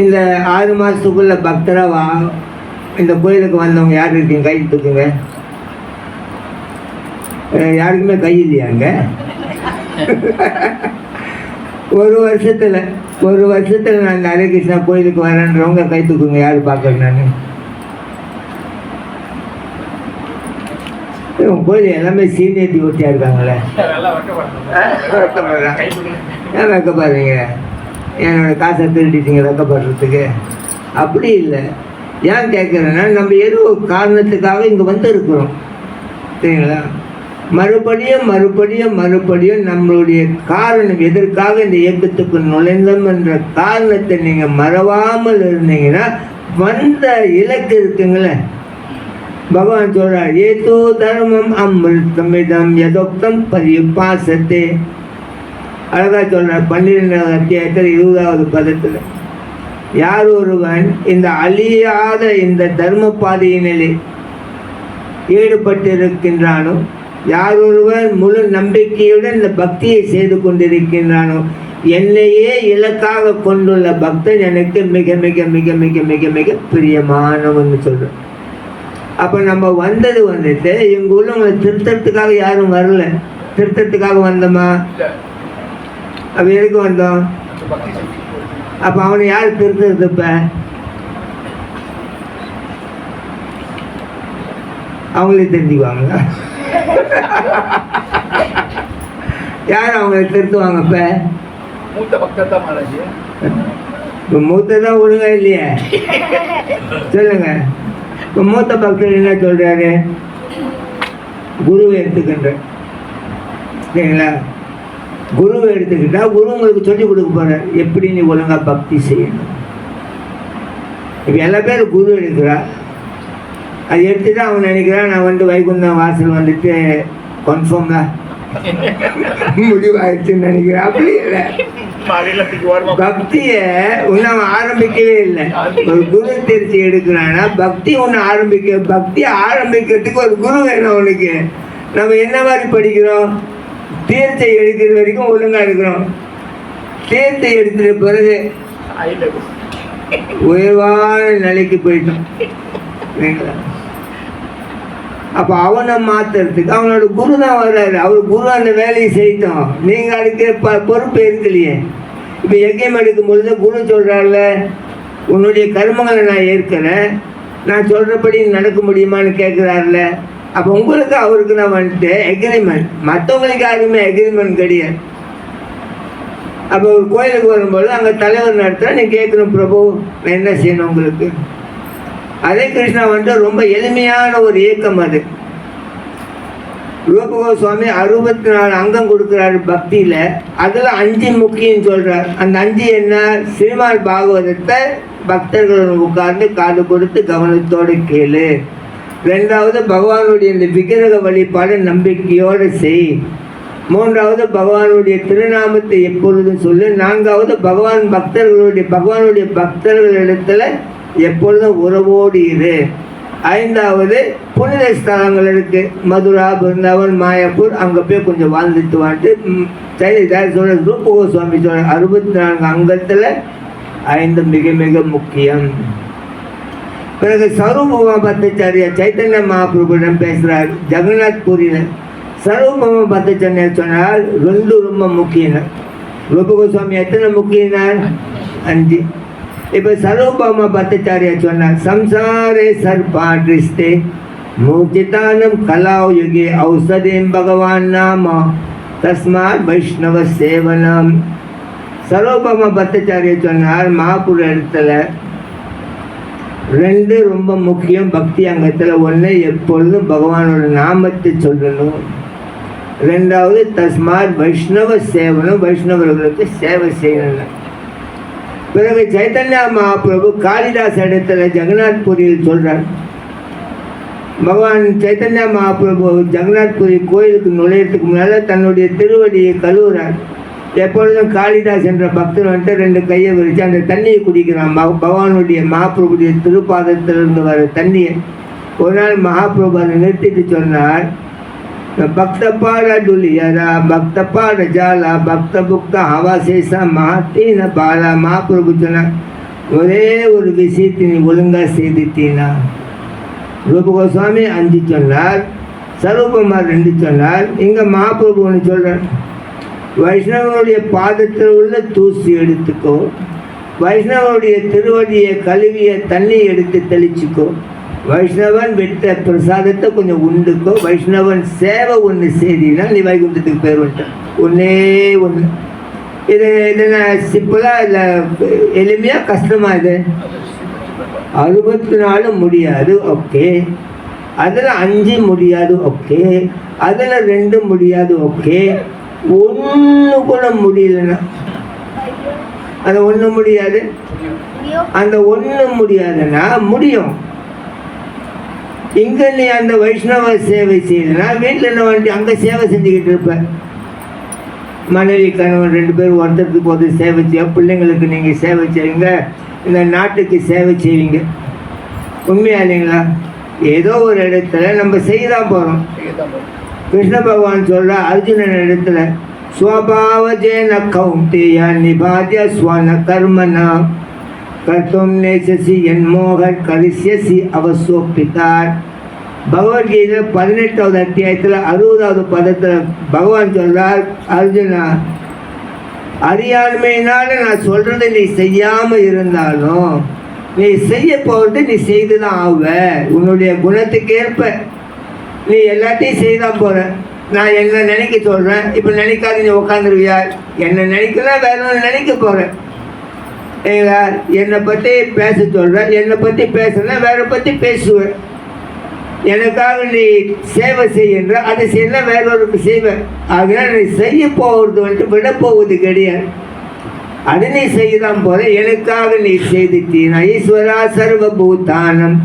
இந்த 6 மாதத்துக்குள்ள பக்தராக இந்த கோயிலுக்கு வந்தவங்க யார் இருக்கீங்க? கை தூக்குங்க. யாருக்குமே கை இல்லையாங்க? ஒரு வருஷத்தில் நான் இந்த ஹரே கிருஷ்ணா கோயிலுக்கு வரேன்றவங்க கை தூக்குங்க. யார் பார்க்குறேன்? நான் உங்கள் கோயில் எல்லாமே சீனியர் டிவோட்டியாக இருக்காங்களே, ஏன் வைக்கப்படுறீங்க? என்னோடய காசை திருடிட்டீங்க வைக்கப்படுறதுக்கு? அப்படி இல்லை. ஏன் கேட்குறேன்னா, நம்ம ஏதோ ஒரு காரணத்துக்காக இங்கே வந்துருக்குறோம், சரிங்களா? மறுபடியும் நம்மளுடைய காரணம் எதற்காக இந்த இயக்கத்துக்கு நுழைந்தோம் என்ற காரணத்தை நீங்கள் மறவாமல் இருந்தீங்கன்னா வந்த இலக்கு இருக்குங்களே. பகவான் சொல்றார், ஏதோ தர்மம் அமிர்தமிதம் யதோக்தம் பரிபாசத்தே. அழகா சொல்றார் 12வது அத்தியாயத்தில் 20வது பதத்தில். யார் ஒருவன் இந்த அழியாத இந்த தர்ம பாதையினிலே ஈடுபட்டிருக்கின்றானோ, யார் ஒருவன் முழு நம்பிக்கையுடன் இந்த பக்தியை செய்து கொண்டிருக்கின்றானோ, என்னையே இலக்காக கொண்டுள்ள பக்தன் எனக்கு மிக மிக மிக மிக மிக மிக பிரியமானவன்னு சொல்கிறேன். அப்போ நம்ம வந்துட்டு எங்கள் ஊரில் உங்களை திருத்தறதுக்காக யாரும் வரல. திருத்தறதுக்காக வந்தோமா? அப்போ எதுக்கு வந்தோம்? அப்போ அவனை யார் திருத்துறது? இப்போ அவங்களே தெரிஞ்சுக்குவாங்க. யார் அவங்களை திருத்துவாங்க? இப்போ மூத்த தான் ஒழுங்கா இல்லையே, சொல்லுங்க. இப்போ மூத்த பக்தர் என்ன சொல்றாரு? குருவை எடுத்துக்கின்ற, சரிங்களா? குருவை எடுத்துக்கிட்டா குரு உங்களுக்கு சொல்லிக் கொடுக்க போறார் எப்படி நீ ஒழுங்கா பக்தி செய்யணும். இப்போ எல்லா பேரும் குரு எடுக்கிறா, அது எடுத்துட்டு அவன் நினைக்கிறான் நான் வைகுண்டம் வாசல் வந்துட்டு கன்ஃபார்ம் தான் முடிவாயிடுச்சுன்னு நினைக்கிறேன். அப்படி இல்லை. பக்தியை ஒன்னும் ஆரம்பிக்கவே இல்லை. ஒரு குரு தெரிச்சு எடுக்கிறான்னா பக்தி ஒன்று பக்தியை ஆரம்பிக்கிறதுக்கு ஒரு குரு வேணும் அவனுக்கு. நம்ம என்ன மாதிரி படிக்கிறோம்? தீர்த்தை எடுக்கிற வரைக்கும் ஒழுங்கா இருக்கிறோம். தீர்த்தை எடுத்துட்ட பிறகு உயர்வான நிலைக்கு போயிட்டோம். அப்போ அவனை மாத்துறதுக்கு அவனோட குரு தான் வர்றாரு. அவர் குரு அந்த வேலையை செய்யட்டும், நீங்கள் அதுக்கு பொறுப்பு இருக்கலையே. இப்போ யஜ்யம் எடுக்கும் பொழுது குரு சொல்கிறார்ல, உன்னுடைய கர்மங்களை நான் ஏற்கிறேன், நான் சொல்கிறபடி நடக்க முடியுமான்னு கேட்குறாருல. அப்போ உங்களுக்கு அவருக்கு நான் வந்துட்டு எக்ரிமெண்ட், மற்றவங்களுக்கு யாருமே எக்ரிமெண்ட் கிடையாது. அப்போ ஒரு கோயிலுக்கு வரும்போது அங்கே தலைவர் நடத்துகிறா, நீ கேட்கணும் பிரபு நான் என்ன செய்யணும் உங்களுக்கு. அதே கிருஷ்ணா வந்துட்டு ரொம்ப எளிமையான ஒரு இயக்கம் அது. ரூப கோஸ்வாமி 64 அங்கம் கொடுக்குறாரு பக்தியில். அதில் 5 முக்கியம் சொல்கிறார். அந்த 5 என்ன? ஸ்ரீமத் பாகவதத்தை பக்தர்கள் உட்கார்ந்து காது கொடுத்து கவனத்தோடு கேளு. 2வது பகவானுடைய இந்த விக்கிரக வழிபாடு நம்பிக்கையோடு செய். 3வது பகவானுடைய திருநாமத்தை எப்பொழுதும் சொல்லு. 4வது பகவானுடைய பக்தர்களிடத்தில் எப்பொழுதும் உறவோடு இரு. 5வது புனித ஸ்தலங்கள் இருக்கு, மதுரா, பிருந்தாவன், மாயாப்பூர், அங்கே போய் கொஞ்சம் வாழ்ந்துட்டு வந்துட்டு சொல்ற ரூப கோஸ்வாமி சொல்ற 64 அங்கத்தில் 5 மிக மிக முக்கியம். பிறகு சர்வபௌம பத்தாச்சாரியா சைத்தன்ய மகாபிரபுடன் பேசுகிறார் ஜெகநாத் பூரியில். சர்வபௌம பத்தாச்சாரியா சொன்னார் 2 ரொம்ப முக்கியம். ரூப கோஸ்வாமி எத்தனை முக்கியனார்? 5. இப்போ சர்வபௌம பத்தாச்சாரியா சொன்னார் சம்சாரே சர்பாட்ரிஸ்தே மூர்ஜிதானம் கலாவ் யுகே ஔஷதேம் பகவான் நாம தஸ்மாத் வைஷ்ணவ சேவனம். சர்வபௌம பத்தாச்சாரியா சொன்னார் மகாபுர இடத்துல 2 ரொம்ப முக்கியம் பக்தி அங்கத்தில். 1 எப்பொழுதும் பகவானோட நாமத்தை சொல்லணும். 2வது தஸ்மாத் வைஷ்ணவ சேவனம், வைஷ்ணவர்களுக்கு சேவை செய்யணும். பிறகு சைத்தன்யா மகாபிரபு காளிதாஸ் இடத்துல ஜெகநாத் பூரியில் சொல்கிறார். பகவான் சைத்தன்யா மகாபிரபு ஜெகநாத் பூரி கோயிலுக்கு நுழையிறதுக்கு முன்னால் தன்னுடைய திருவடியை கழுவுறார். எப்பொழுதும் காளிதாஸ் என்ற பக்தர் வந்துட்டு 2 கையை விரித்து அந்த தண்ணியை குடிக்கிறான். பகவானுடைய மகாபிரபுடைய திருப்பாதத்திலிருந்து வர தண்ணியை. ஒரு நாள் மகாபிரபு அதை நிறுத்திட்டு சொன்னார், பக்த பாட டுலியரா பக்த பாட ஜாலா பக்த புக்த ஹவாசேசா மகாத்தீன பாலா. மகாபிரபு சொன்னார், ஒரே ஒரு விஷயத்தை நீ ஒழுங்காக செய்துட்டீனா. ரூப கோஸ்வாமி 5 சொன்னார், சர்வகுமார் 2 சொன்னார். இங்கே மகாபிரபு ஒன்று சொல்கிறார், வைஷ்ணவனுடைய பாதத்தில் உள்ள தூசி எடுத்துக்கோ, வைஷ்ணவனுடைய திருவடியை கழுவிய தண்ணி எடுத்து தெளிச்சுக்கோ, வைஷ்ணவன் விட்ட பிரசாதத்தை கொஞ்சம் உண்டுக்கோ, வைஷ்ணவன் சேவை ஒன்று செய்தினா நீ வைகுண்டத்துக்கு பேர் வந்துட்டான். ஒன்றே ஒன்று. இது நான் சிம்பிளாக இல்லை எளிமையாக கஷ்டமாக? இது 64 முடியாது, ஓகே. அதில் 5 முடியாது, ஓகே. அதில் 2 முடியாது, ஓகே. 1 கூட முடியலன்னா அந்த 1 முடியாது. அந்த 1 முடியாதுன்னா முடியும். இங்கே நீ அந்த வைஷ்ணவ சேவை செய்யலைன்னா வீட்டில் என்ன வந்துட்டு அங்கே சேவை செஞ்சுக்கிட்டு இருப்பேன். மனைவி கணவன் 2 பேரும் ஒருத்தருக்கு போது சேவை செய்ய, பிள்ளைங்களுக்கு நீங்கள் சேவை செய்வீங்க, இந்த நாட்டுக்கு சேவை செய்வீங்க. உண்மையா இல்லைங்களா? ஏதோ ஒரு இடத்துல நம்ம செய்யதான் போகிறோம். கிருஷ்ண பகவான் சொல்கிற அர்ஜுனன் இடத்துல ஸ்வபாவஜேன கௌந்தேய நிபாத்ய ஸ்வன கர்மனா கர்த்தும் நேசசி என்மோகர் கரிசியசி அவசோப்பித்தார். பகவத்கீதை 18வது அத்தியாயத்தில் 60வது பதத்தில் பகவான் சொல்றார், அர்ஜுனா அறியாண்மையினால நான் சொல்றதை நீ செய்யாமல் இருந்தாலும் நீ செய்ய போகிறது நீ செய்து தான் ஆவ. உன்னுடைய குணத்துக்கு ஏற்ப நீ எல்லாத்தையும் செய்தான் போகிற. நான் என்ன நினைக்க சொல்கிறேன், இப்போ நினைக்காது நீ உட்காந்துருவியா? என்ன நினைக்கலாம் வேற ஒன்று நினைக்க போகிறேன். ஏங்களா? என்னை பற்றி பேச சொல்கிறேன், என்னை பற்றி பேசுனா வேற பற்றி பேசுவேன். எனக்காக நீ சேவை செய்கின்ற அதை செய்யலாம் வேறொருக்கு செய்வேன். ஆகையால் நீ செய்ய போகிறது வந்துட்டு விடப்போவது கிடையாது. அது நீ செய்யதான் போகிற. எனக்காக நீ செய்துட்டீனா ஈஸ்வரா சர்வபூதானம்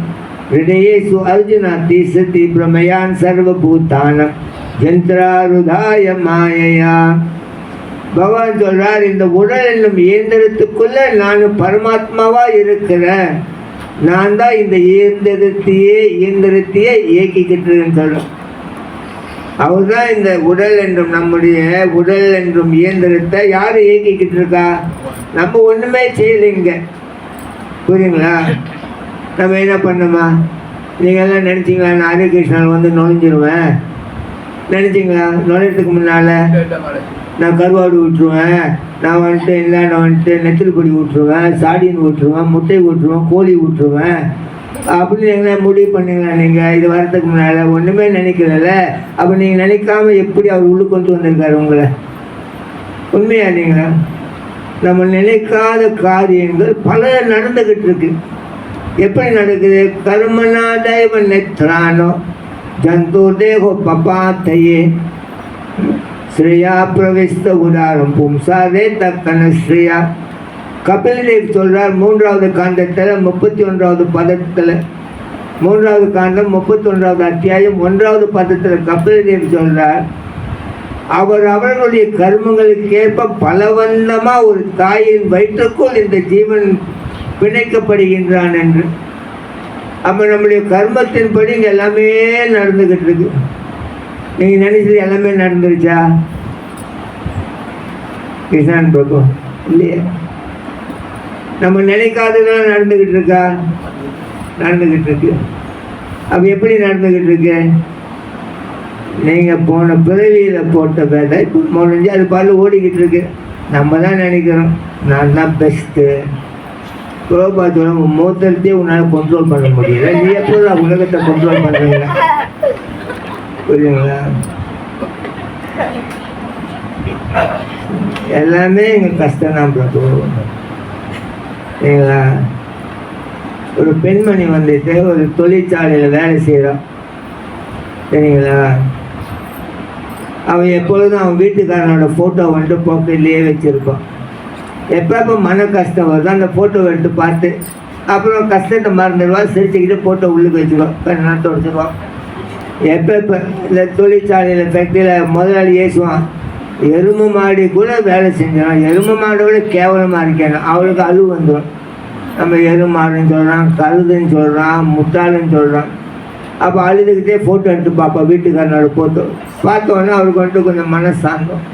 ஹிருதயேசு அர்ஜுனா தீசதி பிரமயான் சர்வபூதானம் ஜந்திராருதாய மாயையா. பகவான் சொல்றார், இந்த உடல் என்னும் இயந்திரத்துக்குள்ள நான் பரமாத்மாவா இருக்கிறேன். நான் தான் இந்த இயந்திரத்தையே இயக்கிக்கிட்டு இருக்கேன்னு சொல்றேன். அவர் தான் இந்த உடல் என்றும் நம்முடைய உடல் என்றும் இயந்திரத்தை யார் இயக்கிக்கிட்டு இருக்கா? நம்ம ஒன்றுமே செய்யலைங்க. புரியுங்களா? நம்ம என்ன பண்ணுமா? நீங்கள் எல்லாம் நினச்சிங்களா நான் ஹரிகிருஷ்ணன் வந்து நுழைஞ்சிருவேன் நினச்சிங்களா? நுழையிறதுக்கு முன்னால் நான் கருவாடு விட்டுருவேன், நான் வந்துட்டு நெத்திரி பொடி விட்டுருவேன், சாடின் விட்டுருவேன், முட்டை விட்டுருவேன், கோழி விட்டுருவேன், அப்படின்னு எங்கன்னா முடிவு பண்ணீங்களா நீங்கள்? இது வரதுக்கு முன்னால் ஒன்றுமே நினைக்கல. அப்போ நீங்கள் நினைக்காம எப்படி அவர் உள்ளு கொண்டு வந்திருக்காரு உங்களை? உண்மையா இல்லைங்களா? நம்ம நினைக்காத காரியங்கள் பல நடந்துக்கிட்டு இருக்கு. எப்படி நடக்குது? கர்மனா தெய்வ நெத்ரானோ ஜந்து தேகோ பபாத்தையே ஸ்ரீயா பிரவிஷ்ட உதாரம் பும்சாதே தக்கன ஸ்ரீயா. கபிலதேவ் சொல்றார் 3வது காண்டத்தில் 31வது பதத்தில், 3வது காண்டம் 31வது அத்தியாயம் 1வது பதத்தில் கபிலதேவ் சொல்றார், அவர்களுடைய கர்மங்களுக்கு ஏற்ப பலவந்தமாக ஒரு தாயின் வயிற்றுக்குள் இந்த ஜீவன் பிணைக்கப்படுகின்றான் என்று. அப்போ நம்முடைய கர்மத்தின்படி இங்கே எல்லாமே நடந்துக்கிட்டு இருக்கு. நீங்கள் நினைச்சது எல்லாமே நடந்துருச்சா? கிருஷ்ணன் பிரபு இல்லையா? நம்ம நினைக்காததெல்லாம் நடந்துக்கிட்டு இருக்கா? நடந்துக்கிட்டு இருக்கு. அப்போ எப்படி நடந்துக்கிட்டு இருக்கு? நீங்கள் போன பிறவியில் போட்ட வேலை இப்போ முடிஞ்சு அது பாட்டு ஓடிக்கிட்டு இருக்கு. நம்ம தான் நினைக்கிறோம் நான் தான் பெஸ்ட்டு. புரோபாத்தோட மூத்தத்தையே உன்னால் கண்ட்ரோல் பண்ண முடியல. நீ எப்போது உலகத்தை கண்ட்ரோல் பண்ணுறீங்களா? புரியுங்களா? எல்லாமே எங்கள் கஷ்டம் தான் பிரபு. சரிங்களா? ஒரு பெண்மணி வந்துட்டு ஒரு தொழிற்சாலையில் வேலை செய்கிறான். சரிங்களா? அவன் எப்பொழுதும் அவன் வீட்டுக்காரனோட ஃபோட்டோ வந்துட்டு பாக்கெட்லேயே வச்சுருப்பான். எப்போ மன கஷ்டம் வருதோ அந்த ஃபோட்டோவை எடுத்து பார்த்து அப்புறம் கஷ்டத்தை மறந்துடுவா, சிரிச்சுக்கிட்டு ஃபோட்டோ உள்ளுக்கு வச்சுருவான், கண்ணாட்ட வச்சுருவான். எப்போ இந்த தொழிற்சாலையில் ஃபேக்ட்ரியில் முதலாளி ஏசுவான், எருமை மாடி கூட வேலை செஞ்சான், எருமை மாடோட கேவலமாக இருக்கேன், அவளுக்கு அழுவு வந்துடும். நம்ம எருமை மாடுன்னு சொல்கிறான், கழுதுன்னு சொல்கிறான், முட்டாளுன்னு சொல்கிறான். அப்போ அழுதுகிட்டே ஃபோட்டோ எடுத்து பார்ப்போம் வீட்டுக்காரனோட ஃபோட்டோ. பார்த்தோன்னே அவருக்கு வந்துட்டு கொஞ்சம் மனசாந்தம்,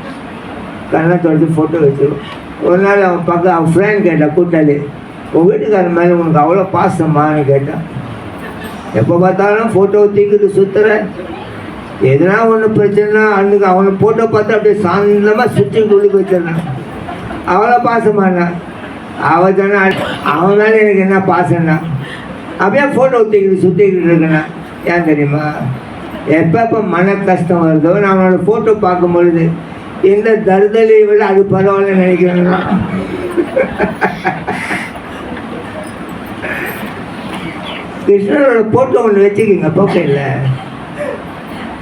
கண்ணத்தை எடுத்து ஃபோட்டோ வச்சுருவோம். ஒரு நாள் அவன் ஃப்ரெண்ட் கேட்டான், கூட்டாளி, உங்கள் வீட்டுக்காரன் மேலே உனக்கு அவ்வளோ பாசமானு கேட்டான். எப்போ பார்த்தாலும் ஃபோட்டோவை தூக்கிட்டு சுற்றுற, எதுனா ஒன்று பிரச்சனைனா அன்றைக்கி அவனை ஃபோட்டோ பார்த்து அப்படியே சாந்தமாக சுற்றிட்டு உள்ளுக்கு வச்சிடறான். அவ்வளோ பாசமானான். அவன் தானே அவன் மேலே எனக்கு என்ன பாசம்னா அப்படியே ஃபோட்டோ தூக்கிட்டு சுற்றிக்கிட்டு இருக்கேண்ணா. ஏன் தெரியுமா? எப்போ மன கஷ்டம் வருதோ நான் அவனோட ஃபோட்டோ பார்க்கும் பொழுது இந்த தருதலையை விட அது பரவாயில்ல நினைக்கிறேன்னா. கிருஷ்ணரோட ஃபோட்டோ ஒன்று வச்சுக்கிங்க பாக்கெட்டில்.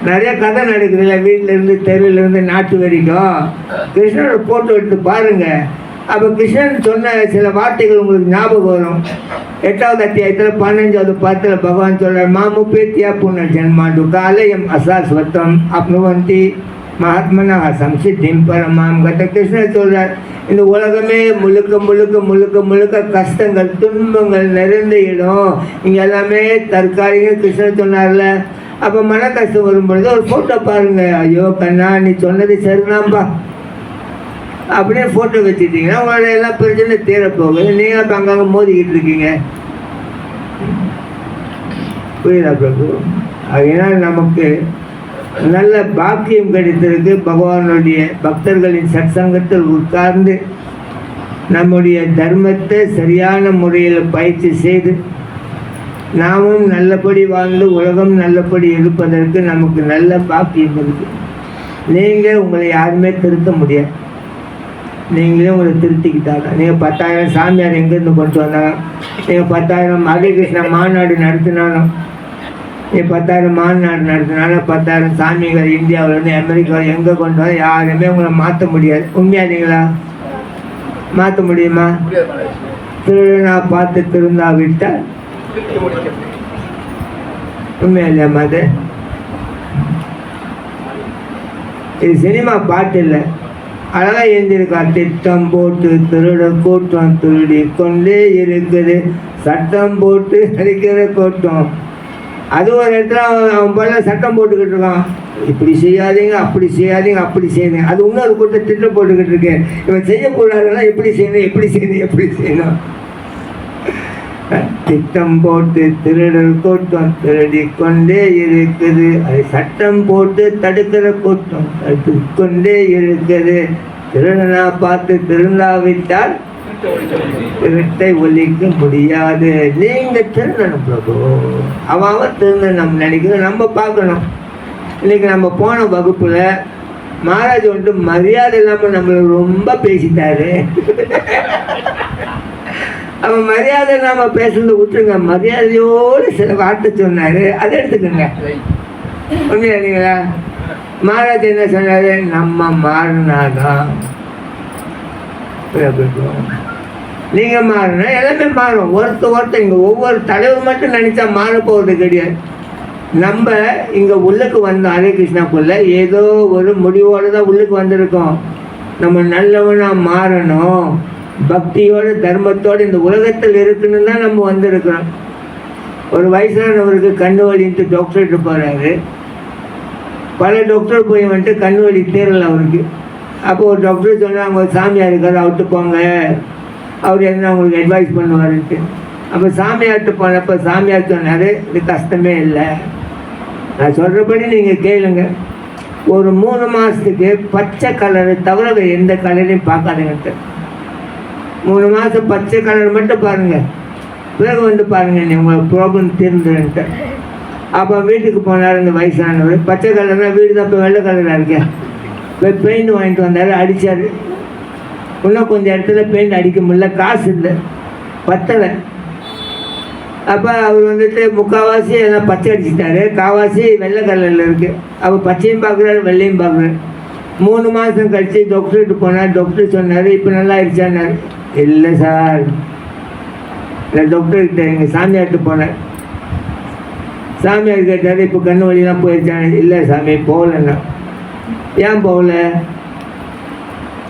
நிறைய கதை நடக்குதுல்ல, வீட்டிலேருந்து தெருவிலேருந்து நாட்டு வரைக்கும். கிருஷ்ணரோட ஃபோட்டோ எடுத்து பாருங்கள். அப்போ கிருஷ்ணன் சொன்ன சில வார்த்தைகள் உங்களுக்கு ஞாபகம் வரும். 8வது அத்தியாயத்தில் 15வது பாதத்தில் பகவான் சொல்கிறார், மாமு பேத்தியா புனர் ஜென்மாண்டு காலயம் அசாஸ்வத்தம் அப்னுவந்தி மகாத்மனா சம்சித்திம் பரமாம் கட்ட. கிருஷ்ணர் சொல்கிறார், இந்த உலகமே முழுக்க முழுக்க முழுக்க முழுக்க கஷ்டங்கள் துன்பங்கள் நிறைந்த இடம், இங்கே எல்லாமே தற்காலிக. கிருஷ்ணர் சொன்னார்ல. அப்போ மன கஷ்டம் வரும்பொழுது ஒரு ஃபோட்டோ பாருங்கள். ஐயோ கண்ணா நீ சொன்னது சரிதான்பா அப்படியே ஃபோட்டோ வச்சுட்டிங்கன்னா உங்களோட எல்லா பிரச்சனை தீரப்போகுது. நீங்கள் இப்போ அங்கங்கே மோதிக்கிட்டு இருக்கீங்க. புரியுதா பிரபு? அதனால் நமக்கு நல்ல பாக்கியம் கிடைத்திருக்கு. பகவானுடைய பக்தர்களின் சத்சங்கத்தில் உட்கார்ந்து நம்முடைய தர்மத்தை சரியான முறையில் பயிற்சி செய்து நாமும் நல்லபடி வாழ்ந்து உலகம் நல்லபடி இருப்பதற்கு நமக்கு நல்ல பாக்கியம் இருக்குது. நீங்கள் உங்களை யாருமே திருத்த முடியாது. நீங்களே உங்களை திருத்திக்கிட்டாங்க. நீங்கள் 10,000 சாமியார் எங்கேருந்து கொண்டு வந்தாங்க? நீங்கள் 10,000 ஹரே கிருஷ்ணா மாநாடு நடத்தினாலும், நீ 10,000 மாநாடு நடத்தினாலும் 10,000 சாமிகள் இந்தியாவிலேருந்து அமெரிக்காவில் எங்கே கொண்டு வந்தால் யாருமே உங்களை மாற்ற முடியாது. உண்மையா இல்லைங்களா? மாற்ற முடியுமா? திருடனா பார்த்து திருந்தாவிட்டால் உண்மையா இல்லையா? அது இது சினிமா பாட்டு இல்லை, அழகாக எழுந்திருக்கா. திட்டம் போட்டு திருட கூட்டம் திருடி கொண்டே இருக்குது, சட்டம் போட்டு அடிக்கிற கூட்டம். அது ஒரு இடத்துல அவன் போல சட்டம் போட்டுக்கிட்டு இருக்கான், இப்படி செய்யாதீங்க அப்படி செய்யாதீங்க அப்படி செய்யுங்க. அது இன்னொரு கூட்டம் திட்டம் போட்டுக்கிட்டு இருக்கேன், இவன் செய்யக்கூடாதுன்னா எப்படி செய்யணும் எப்படி செய்யணும் எப்படி செய்யணும். திட்டம் போட்டு திருடல் கூட்டம் திருடி கொண்டே இருக்குது, அது சட்டம் போட்டு தடுக்கிற கூட்டம் தடுத்து கொண்டே இருக்குது. திருடனா பார்த்து திருந்தாவிட்டால் இருட்டை ஒழிக்க முடியாது. நீங்க திருந்தணும் பிரபு. அவன் திருந்த நம்ம நினைக்கிறோம், நம்ம பார்க்கணும். இன்னைக்கு நம்ம போன வகுப்புல மகாராஜ் வந்துட்டு மரியாதை இல்லாம நம்மள ரொம்ப பேசிட்டாரு. அவன் மரியாதை இல்லாம பேசுறது விட்டுருங்க, மரியாதையோடு சில வார்த்தை சொன்னாரு, அதை எடுத்துக்கோங்க. உண்மையா இல்லைங்களா? மகாராஜ் என்ன சொன்னாரு? நம்ம மாறினாதான் நீங்க மாறினா எல்லாமே மாறும். ஒருத்தர் இங்க ஒவ்வொரு தலைவர் மட்டும் நினைச்சா மாற போவது கிடையாது. நம்ம இங்க உள்ளுக்கு வந்தோம், ஹரே கிருஷ்ணாக்குள்ள ஏதோ ஒரு முடிவோடு தான் உள்ளுக்கு வந்திருக்கோம். நம்ம நல்லவனா மாறணும், பக்தியோட தர்மத்தோடு இந்த உலகத்தில் இருக்குன்னு தான் நம்ம வந்திருக்கிறோம். ஒரு வயசானவருக்கு கண்ணு வலின்ட்டு டாக்டர்கிட்ட போகிறாரு. பல டாக்டர் போய் வந்துட்டு கண்ணு வலி தேரல அவருக்கு. அப்போ ஒரு டாக்டர் சொன்னாங்க, அவங்க சாமியார் இருக்கார், அவர்கிட்ட போங்க, அவர் என்ன உங்களுக்கு அட்வைஸ் பண்ணுவாருன்ட்டு. அப்போ சாமியார்கிட்ட போனப்போ சாமியார் சொன்னார், இது கஷ்டமே இல்லை, நான் சொல்கிறபடி நீங்கள் கேளுங்க. ஒரு 3 மாதத்துக்கு பச்சை கலரு தவிர எந்த கலரையும் பார்க்காதுங்கன்ட்டு. 3 மாதம் பச்சை கலர் மட்டும் பாருங்கள், பிறகு வந்து பாருங்கள் நீ உங்களை ப்ராப்ளம் தீர்ந்துன்ட்டு. அப்போ வீட்டுக்கு போனார் இந்த வயசானவர். பச்சை கலர்னால் வீடு தான் இப்போ வெள்ளை கலராக இருக்கேன். போய் பெயிண்ட் வாங்கிட்டு வந்தார், அடித்தார். இன்னும் கொஞ்சம் இடத்துல பெயிண்ட் அடிக்க முடியல, காசு இல்லை, பத்தலை. அப்போ அவர் வந்துட்டு முக்கால்வாசி எல்லாம் பச்சை அடிச்சுட்டாரு, கால்வாசி வெள்ளை கலரில் இருக்குது. அப்போ பச்சையும் பார்க்குறாரு, வெள்ளையும் பார்க்குறாரு. 3 மாதம் கழித்து டாக்டர்கிட்ட போனார். டாக்டர் சொன்னார், இப்போ நல்லா ஆயிடுச்சான்னார். இல்லை சார், இல்லை டாக்டர்கிட்ட எங்கள் சாமியார்கிட்ட போனேன். சாமியார் கேட்டார், இப்போ கண்ணு வலிலாம் போயிடுச்சானே. இல்லை சாமி போகலன்னா. ஏன் போகல?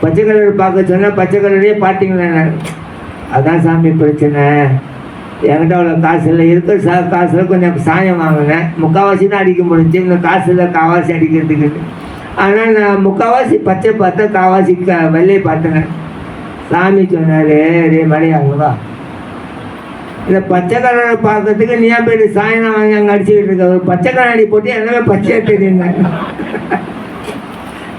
பச்சை கலர் பார்க்க சொன்னால் பச்சை கலரே பார்த்தீங்களா? அதான் சாமி பிரச்சனை, என்கிட்ட அவ்வளோ காசு இல்லை, இருக்கிற காசில் கொஞ்சம் சாயம் வாங்கினேன், முக்கால்வாசி தான் அடிக்க முடிஞ்சு, இன்னும் காசு இல்லை கால்வாசி அடிக்கிறதுக்கு. ஆனால் நான் முக்கால்வாசி பச்சை பார்த்தேன், கால்வாசி வெள்ளையை பார்த்தேன். சாமி சொன்னார், ரே மழையாங்களா, இந்த பச்சை கலரை பார்க்கறதுக்கு நீ ஏன் போய்ட்டு சாயம் வாங்கி அங்கே அடிச்சுக்கிட்டு இருக்க? ஒரு பச்சை கண்ணாடி போட்டு எல்லாமே பச்சையாக தெரியுங்க.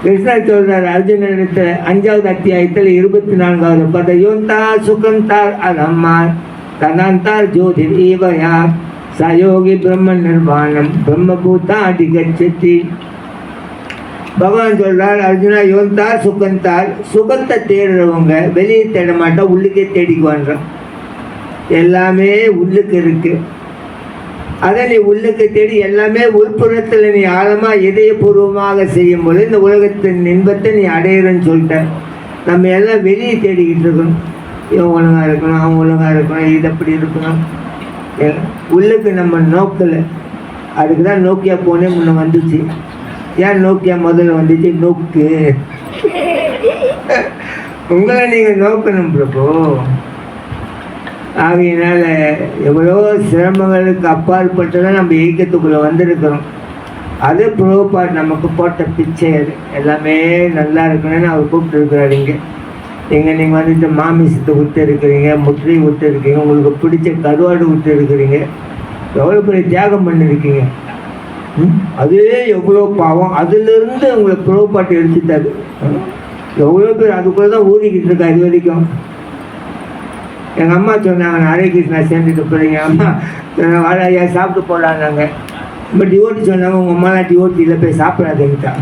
கிருஷ்ணர் சொல்றார் அர்ஜுனனிடத்தில் 5வது அத்தியாயத்தில் 24வது பத யோந்தா சுகந்தார் அதம்மார் ததாந்தார் ஜோதிர் ஈவயா சயோகி பிரம்ம நிர்வாணம் பிரம்மபூதா அதிகச்சதி. பகவான் சொல்றார், அர்ஜுனா யோந்தா சுகந்தார், சுகத்தை தேடுறவங்க வெளியே தேட மாட்டா, உள்ளுக்கே தேடிக்குவான்றோம். எல்லாமே உள்ளுக்கு இருக்கு, அதை நீ உள்ளுக்கு தேடி எல்லாமே உள்புறத்தில் நீ ஆழமாக இதயபூர்வமாக செய்யும் போது இந்த உலகத்தின் இன்பத்தை நீ அடையிறன்னு சொல்லிட்ட. நம்ம எல்லாம் வெளியே தேடிக்கிட்டு இருக்கணும், இவன் ஒழுங்காக இருக்கணும், அவன் ஒழுங்காக இருக்கணும், இது அப்படி இருக்கணும். உள்ளுக்கு நம்ம நோக்கலை. அதுக்கு தான் நோக்கியா போனே முன்ன வந்துச்சு. ஏன் நோக்கியா முதல்ல வந்துச்சு? நோக்கு உங்களை நீங்கள் நோக்கணும் பிரபு. ஆகையினால எவ்வளோ சிரமங்களுக்கு அப்பாற்பட்டுதான் நம்ம இயக்கத்துக்குள்ளே வந்திருக்கிறோம். அது புரோபாட் நமக்கு போட்ட பிச்சை. அது எல்லாமே நல்லா இருக்கணும்னு அவர் கூப்பிட்டு இருக்கிறாரு. இங்கே நீங்கள் வந்துட்டு மாமிசத்தை விட்டு இருக்கிறீங்க, முற்றை விட்டு இருக்கீங்க, உங்களுக்கு பிடிச்ச கருவாடு விட்டு இருக்கிறீங்க, எவ்வளோ பெரிய தியாகம் பண்ணியிருக்கீங்க. அதே எவ்வளோ பாவம், அதுலேருந்து உங்களை புரோபாட்டு எடுத்துட்டாரு. எவ்வளோ பேர் அதுக்குள்ளே தான் ஊறிக்கிட்டு இருக்கா இது வரைக்கும். எங்கள் அம்மா சொன்னாங்க, ஹரே கிருஷ்ணா சேர்ந்துட்டு போகிறீங்க, அம்மா வாழையா சாப்பிட்டு போகலான்னாங்க. இப்போ டிவோட்டி சொன்னாங்க, உங்கள் அம்மாலாம் டிவோட்டியில் போய் சாப்பிடாதுன்ட்டா.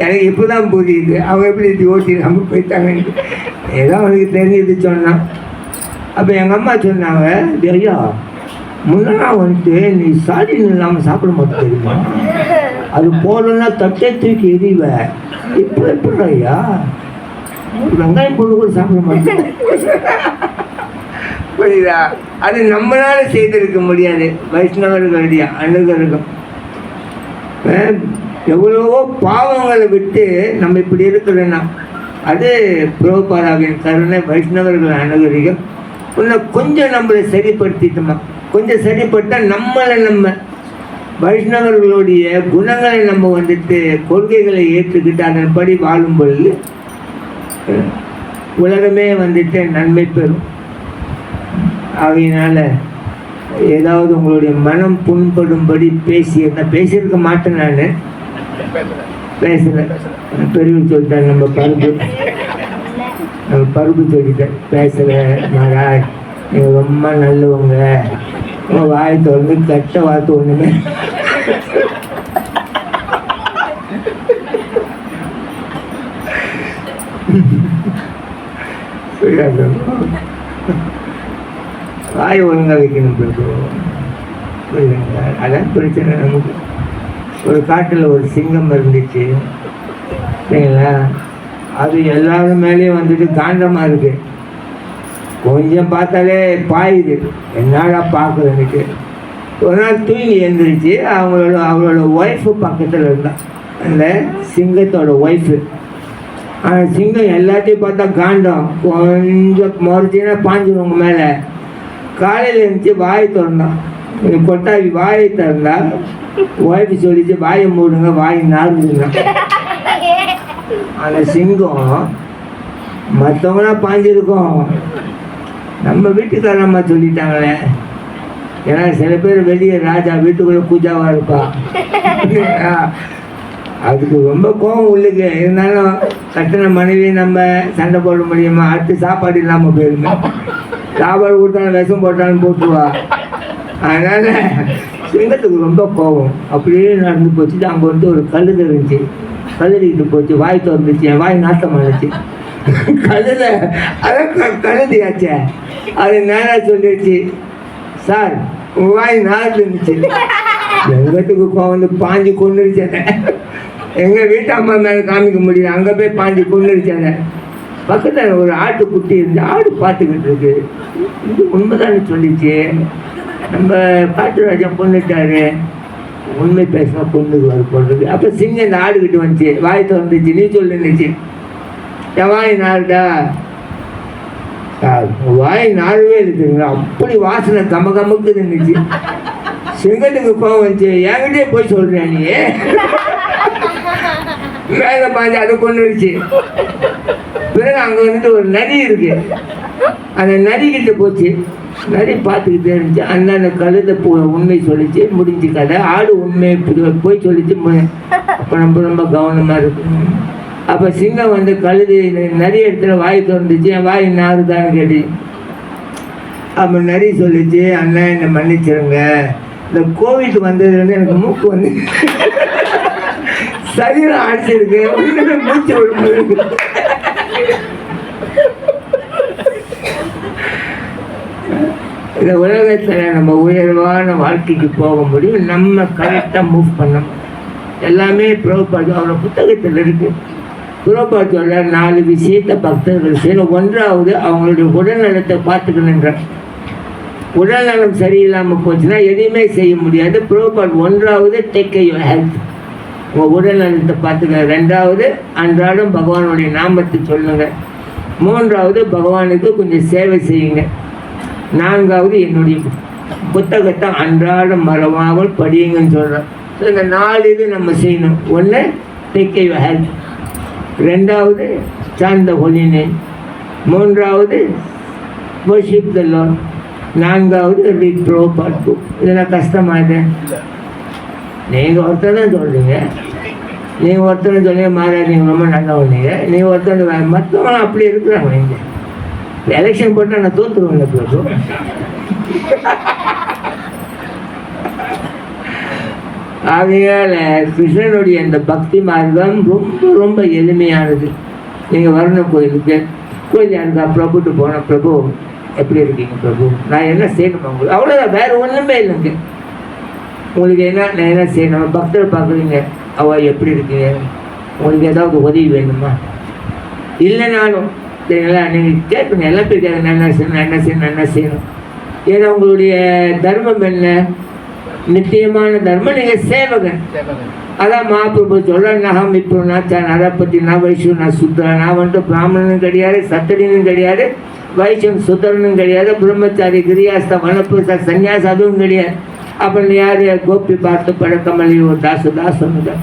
எனக்கு இப்போ தான் புரியுது அவங்க எப்படி டிவோட்டி நம்ம போயிட்டாங்கன்னு. ஏதோ அவனுக்கு தெரிஞ்சது சொன்னான். அப்போ எங்கள் அம்மா சொன்னாங்க, ஐயா முன்னா வந்துட்டு நீ சாடி இல்லாமல் சாப்பிட மாட்டேன் தெரியுமா, அது போடலன்னா தட்டே தூக்கி எறிவ. இப்போ எப்படி ஐயா வெங்காயம் போட்டு கூட சாப்பிட மாட்டேன். புரியுதா? அது நம்மளால செய்திருக்க முடியாது. வைஷ்ணவர்களுடைய அணுகருக்கும் எவ்வளவோ பாவங்களை விட்டு நம்ம இப்படி இருக்கிறோன்னா அது பிரபுபாதாவின் கருணை. வைஷ்ணவர்கள் அணுகரிகம் இன்னும் கொஞ்சம் நம்மளை சரிப்படுத்திட்டோமா, கொஞ்சம் சரிப்பட்டால் நம்மளை நம்ம வைஷ்ணவர்களுடைய குணங்களை நம்ம வந்துட்டு கொள்கைகளை ஏற்றுக்கிட்டு அதன்படி வாழும் பொழுது உலகமே வந்துட்டு நன்மை பெறும். ஆகையினால ஏதாவது உங்களுடைய மனம் புண்படும்படி பேசியிருக்க மாட்டேன். நான் பேசலை, பெரியவர் சொல்லிட்டாங்க நம்ம கருத்து. பருப்பு சொல்லிட்டேன் பேசுகிற மகாராஜ், நீங்கள் ரொம்ப நல்லவங்க, உங்கள் வாய் திறந்து கெட்ட வார்த்தை ஒன்றுமே வாய் ஒழுங்காக வைக்கணும் புரியுதுங்க. அதான் பிரச்சனை நமக்கு. ஒரு காட்டில் ஒரு சிங்கம் இருந்துச்சு சரிங்களா, அது எல்லாரும் மேலேயும் வந்துட்டு காண்டமாக இருக்கு. கொஞ்சம் பார்த்தாலே பாயுது, என்னடா பார்க்குறேன்னுட்டு. ஒரு நாள் தூங்கி எழுந்திரிச்சு அவளோட ஒய்ஃபு பக்கத்தில் இருந்தான், அந்த சிங்கத்தோட ஒய்ஃபு. ஆனால் சிங்கம் எல்லாத்தையும் பார்த்தா காண்டம், கொஞ்சம் முறைச்சின்னா பாஞ்சிருவங்க மேலே. காலையில் இருந்துச்சு வாய் திறந்தான், கொட்டாவி வாயை திறந்தா ஒய்ஃபு சொல்லிச்சு வாயை மூடுங்க, வாய் நாடுதுங்க. அந்த சிங்கம் மற்றவங்களாம் பாஞ்சிருக்கோம், நம்ம வீட்டுக்காரம்மா சொல்லிட்டாங்களே. ஏன்னா சில பேர் வெளியே ராஜா வீட்டுக்குள்ளே பூஜாவாக இருப்பா, அதுக்கு ரொம்ப கோபம் உள்ளுக்கு. இருந்தாலும் கட்டின மனைவி நம்ம சண்டை போட முடியுமா? அடுத்து சாப்பாடு இல்லாமல் போயிருங்க, சாப்பாடு கொடுத்தாலும் விஷம் போட்டாலும் போட்டுருவா. அதனால் சிங்கத்துக்கு ரொம்ப கோபம். அப்படியே நடந்து போச்சு. அங்கே வந்து ஒரு கழுதை இருந்துச்சு, கழுதிக்கிட்டு போச்சு, வாய் திறந்துச்சு, என் வாய் நாட்டம் ஆச்சு. கழுதை அதான் கழுதியாச்சே, அது நேராக சொல்லிடுச்சு, சார் உங்கள் வாய் நாடு இருந்துச்சு. எங்கத்துக்கு வந்து பாஞ்சு கொண்டுருச்சேன். எங்கள் வீட்டு அம்மா மேலே காமிக்க முடியல, அங்கே போய் பாஞ்சு கொண்டுருச்சேன். பக்கத்தில் ஒரு ஆட்டு குட்டி இருந்து ஆடு பார்த்துக்கிட்டு இருக்கு. இது உண்மைதானே சொல்லிச்சு, நம்ம காட்டு ராஜா கொண்டுட்டாரு, உண்மை பேசினா பொண்ணுக்கு வர போடுறது. அப்போ சிங்கம் இந்த ஆடுகிட்டு வந்துச்சு, வாய் திறந்துச்சு, நீ சொல்லுச்சு, என் வாய் நாடுடா. வாய் நாடவே இருக்குதுங்களா, அப்படி வாசனை கம கமக்குது இருந்துச்சு. சிங்கத்துக்கு கோவம் வந்துச்சு, என்கிட்டே போய் சொல்கிறேன் நீ. மேலே பாஞ்சு அதை கொண்டுருச்சு. பிறகு அங்கே வந்துட்டு ஒரு நரி இருக்கு, அந்த நரிக்கிட்ட போச்சு. நரி பார்த்துக்கிட்டே இருந்துச்சு. அந்த கழுதை உண்மை சொல்லிச்சு, முடிஞ்சு கதை. ஆடு உண்மையை போய் சொல்லிச்சு. அப்போ நம்ம ரொம்ப கவனமாக இருக்கு. அப்போ சிங்கம் வந்து கழுது நிறைய இடத்துல வாய் திறந்துச்சு, என் வாய் நாறுதான்னு கேட்டு. அப்போ நரி சொல்லிச்சு, அண்ணா என்னை மன்னிச்சிருங்க, இந்த கோவிட் வந்ததுலேருந்து எனக்கு மூக்கு வந்து சரீரம் அடிச்சிருக்கு, மூச்சு விடும்போது. இந்த உலகத்தில் நம்ம உயர்வான வாழ்க்கைக்கு போக முடியும், நம்ம கரெக்டாக மூவ் பண்ணணும். எல்லாமே பிரபுபாது அவரோட புத்தகத்தில் இருக்குது. பிரபுபாது சொல்ற 4 விஷயத்தை பக்தர்கள் செய்யணும். 1வது அவங்களுடைய உடல்நலத்தை பார்த்துக்கணுன்ற. உடல்நலம் சரியில்லாமல் போச்சுன்னா எதையுமே செய்ய முடியாது. பிரபுபாது 1வது டேக் யுவர் ஹெல்த், உங்கள் உடல்நலத்தை பார்த்துக்க. 2வது அன்றாடம் பகவானுடைய நாமத்தை சொல்லுங்க. 3வது பகவானுக்கு கொஞ்சம் சேவை செய்யுங்க. 4வது என்னுடைய புத்தகத்தை அன்றாடம் மறவாமல் படியுங்கன்னு சொல்கிறேன். ஸோ இந்த 4 இது நம்ம செய்யணும். 1 டேக் யுவர் ஹெல்த், 2வது சாண்ட் த ஹோலி நேம், 3வது வர்ஷிப் த லார்ட், 4வது ரீட் பிரபுபாத் புக். இதெல்லாம் கஷ்டமாகுது. நீங்கள் ஒருத்தர் தான் சொல்கிறீங்க, நீங்கள் ஒருத்தர் சொல்லுங்க மாறாது, நீங்கள் ரொம்ப நல்லா வந்தீங்க. நீங்கள் ஒருத்தர் மற்றவங்க அப்படி இருக்கிறாங்க. நீங்கள் எலெக்ஷன் போட்டால் நான் தோற்றுருவேன். பிரபு ஆகையால் கிருஷ்ணனுடைய அந்த பக்தி மார்க்கம் ரொம்ப ரொம்ப எளிமையானது. நீங்கள் வரணும் கோயிலுக்கு, கோயில் யாருக்கா பிரபுட்டு போனேன், பிரபு எப்படி இருக்கீங்க பிரபு, நான் என்ன செய்யணுமா உங்களுக்கு, அவ்வளோதான், வேறு ஒன்றுமே இல்லைங்க. உங்களுக்கு என்ன நான் என்ன செய்யணும், பக்தர் பார்க்குறீங்க, அவள் எப்படி இருக்கீங்க, உங்களுக்கு ஏதாவது உதவி வேணுமா, இல்லைனாலும் சரிங்களா, நீங்கள் கேட்கணும். எல்லாம் போய் கேட்க, நான் என்ன செய்யணும், நான் என்ன செய்யணும், நான் என்ன செய்யணும். ஏன்னா உங்களுடைய தர்மம் என்ன, நித்தியமான தர்மம், நீங்கள் சேவகன். அதான் மகாபிரபு சொல்ற, நகம் இப்போ நான் நரப்பத்தி நான் வைஷ்ணு நான் சுத்தரன். நான் வந்துட்டு பிராமணனும் கிடையாது, சத்திரியனும் கிடையாது, வைஷ்ணன் சுத்தரனும் கிடையாது, பிரம்மச்சாரி கிரியாஸ்த வனப்பு சன்னியாஸ் அதுவும் கிடையாது. அப்புறம் யார் கோபி பார்த்து பழக்கமல்லி ஒரு தாசனுங்க.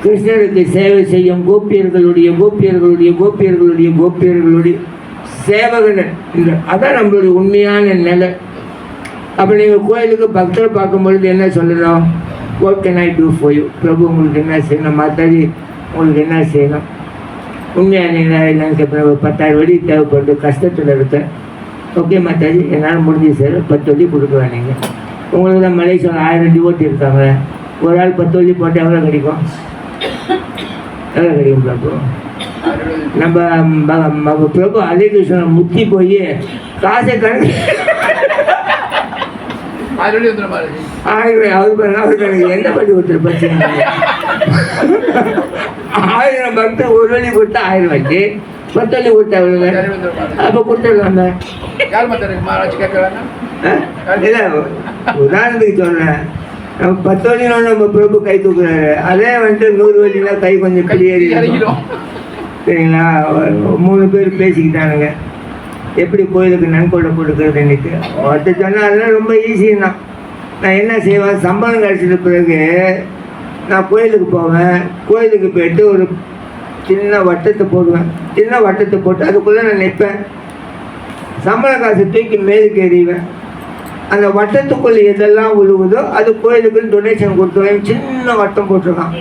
கிருஷ்ணருக்கு சேவை செய்யும் கோபியர்களுடைய கோபியர்களுடைய கோபியர்களுடைய கோபியர்களுடைய சேவகன். அதான் நம்மளுடைய உண்மையான நிலை. அப்போ நீங்கள் கோயிலுக்கு பக்தர் பார்க்கும்பொழுது என்ன சொல்லணும், what can I do for you, பிரபு உங்களுக்கு என்ன செய்யணும், மாதாஜி உங்களுக்கு என்ன செய்யணும். உண்மையாக நீங்கள் என்னன்னு கேட்பேன். ஒரு 10,000 வெள்ளி தேவைப்படுது, கஷ்டத்தில் இருக்கேன். ஓகே மாதாஜி, என்னால் முடிஞ்சு சார் 10 வெள்ளி கொடுக்குவேன். நீங்கள் உங்களுக்கு தான் மலேசியாவில் 1000 டிவோட்டி இருக்காங்க. ஒரு ஆள் 10 வெள்ளி போட்டு எவ்வளோ கிடைக்கும்? எவ்வளோ கிடைக்கும் பிரபு? நம்ம பிரபு அலிகிருஷ்ணன் முத்தி போய் காசை கணக்கு 1000 அவருக்கு என்ன பண்ணி கொடுத்துருப்பாச்சு? 1000 பக்தர் ஒரு வழி கொடுத்தா 1000 வச்சு 10 வழி கொடுத்தா அப்போ கொடுத்துருக்காங்க. இல்லை, உதாரணத்துக்கு சொல்கிறேன். நம்ம 10 வழினாலும் நம்ம பிரபு கை தூக்குறாரு. அதே வந்துட்டு 100 வழினா கை கொஞ்சம் கிளியேறி சரிங்களா? 3 பேர் பேசிக்கிட்டானுங்க எப்படி கோயிலுக்கு நன்கொடை கொடுக்குறது இன்னைக்கு. ஒருத்தர் சொன்னால் அதெல்லாம் ரொம்ப ஈஸின்னா நான் என்ன செய்வேன், சம்பளம் கிடச்சிட்ட பிறகு நான் கோயிலுக்கு போவேன். கோயிலுக்கு போய்ட்டு ஒரு சின்ன வட்டத்தை போடுவேன். சின்ன வட்டத்தை போட்டு அதுக்குள்ளே நான் நிற்பேன். சம்பள காசை தூக்கி மேலுக்கு எறிவேன். அந்த வட்டத்துக்குள்ளே எதெல்லாம் விழுவுதோ அது கோயிலுக்குன்னு டொனேஷன் கொடுத்துருவேன். சின்ன வட்டம் போட்டிருக்கான்.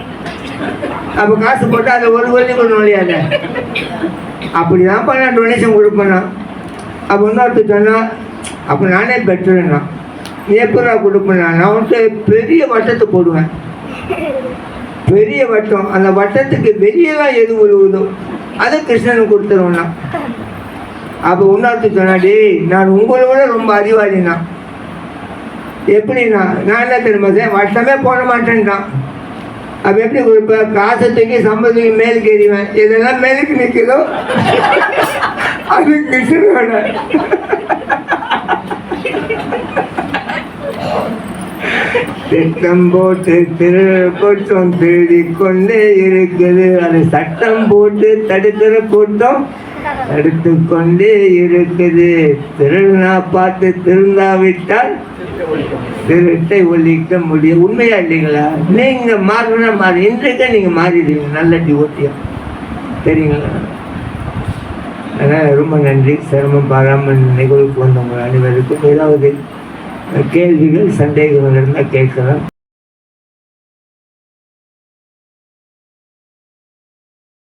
அப்போ காசு போட்டு அதை ஒரு வழி கொண்டு நுழையாத. அப்படி தான் நான் டொனேஷன் கொடுப்பேன்னா. அப்போ இன்னொருத்தர் சொன்னால் அப்போ நானே பெட்டருன்னா எப்படா கொடுப்பேன்னா நான் வந்துட்டு பெரிய வட்டத்தை போடுவேன். பெரிய வட்டம், அந்த வட்டத்துக்கு வெளியெல்லாம் எது விழுவுதோ அதை கிருஷ்ணனுக்கு கொடுத்துருவேன்னா. அப்போ இன்னொருத்தர் சொன்னாடி நான் உங்களோட ரொம்ப அறிவாளினா. எப்படின்னா நான் என்ன தெரியுமா சார், வட்டமே போட மாட்டேன்ட்டான். அப்போ எப்படி கொடுப்பேன்? காசை தூக்கி சம்பளத்துக்கு மேலுக்கு எறிவேன். எதெல்லாம் மேலுக்கு நிற்குதோ அது கிருஷ்ணனோட. திட்டம் போட்டு திருக்கூட்டம் தேடிக்கொண்டே இருக்குது. அது சட்டம் போட்டு தடுக்கிற கூட்டம் தடுத்து கொண்டே இருக்குது. திருநா பார்த்து திருந்தாவிட்டால் திருட்டை ஒழிக்க முடியும். உண்மையா இல்லைங்களா? நீங்க மாறினா மாறி இன்றைக்கே நீங்க மாறிடுவீங்க. நல்ல டிவோட்டியா சரிங்களா? அதனால் ரொம்ப நன்றி. சிரமம் பாராமல் நிகழ்வுக்கு வந்தவங்க அனைவருக்கும் ஏதாவது கேள்விகள் சந்தேகங்கள் இருந்தால் கேட்கலாம்.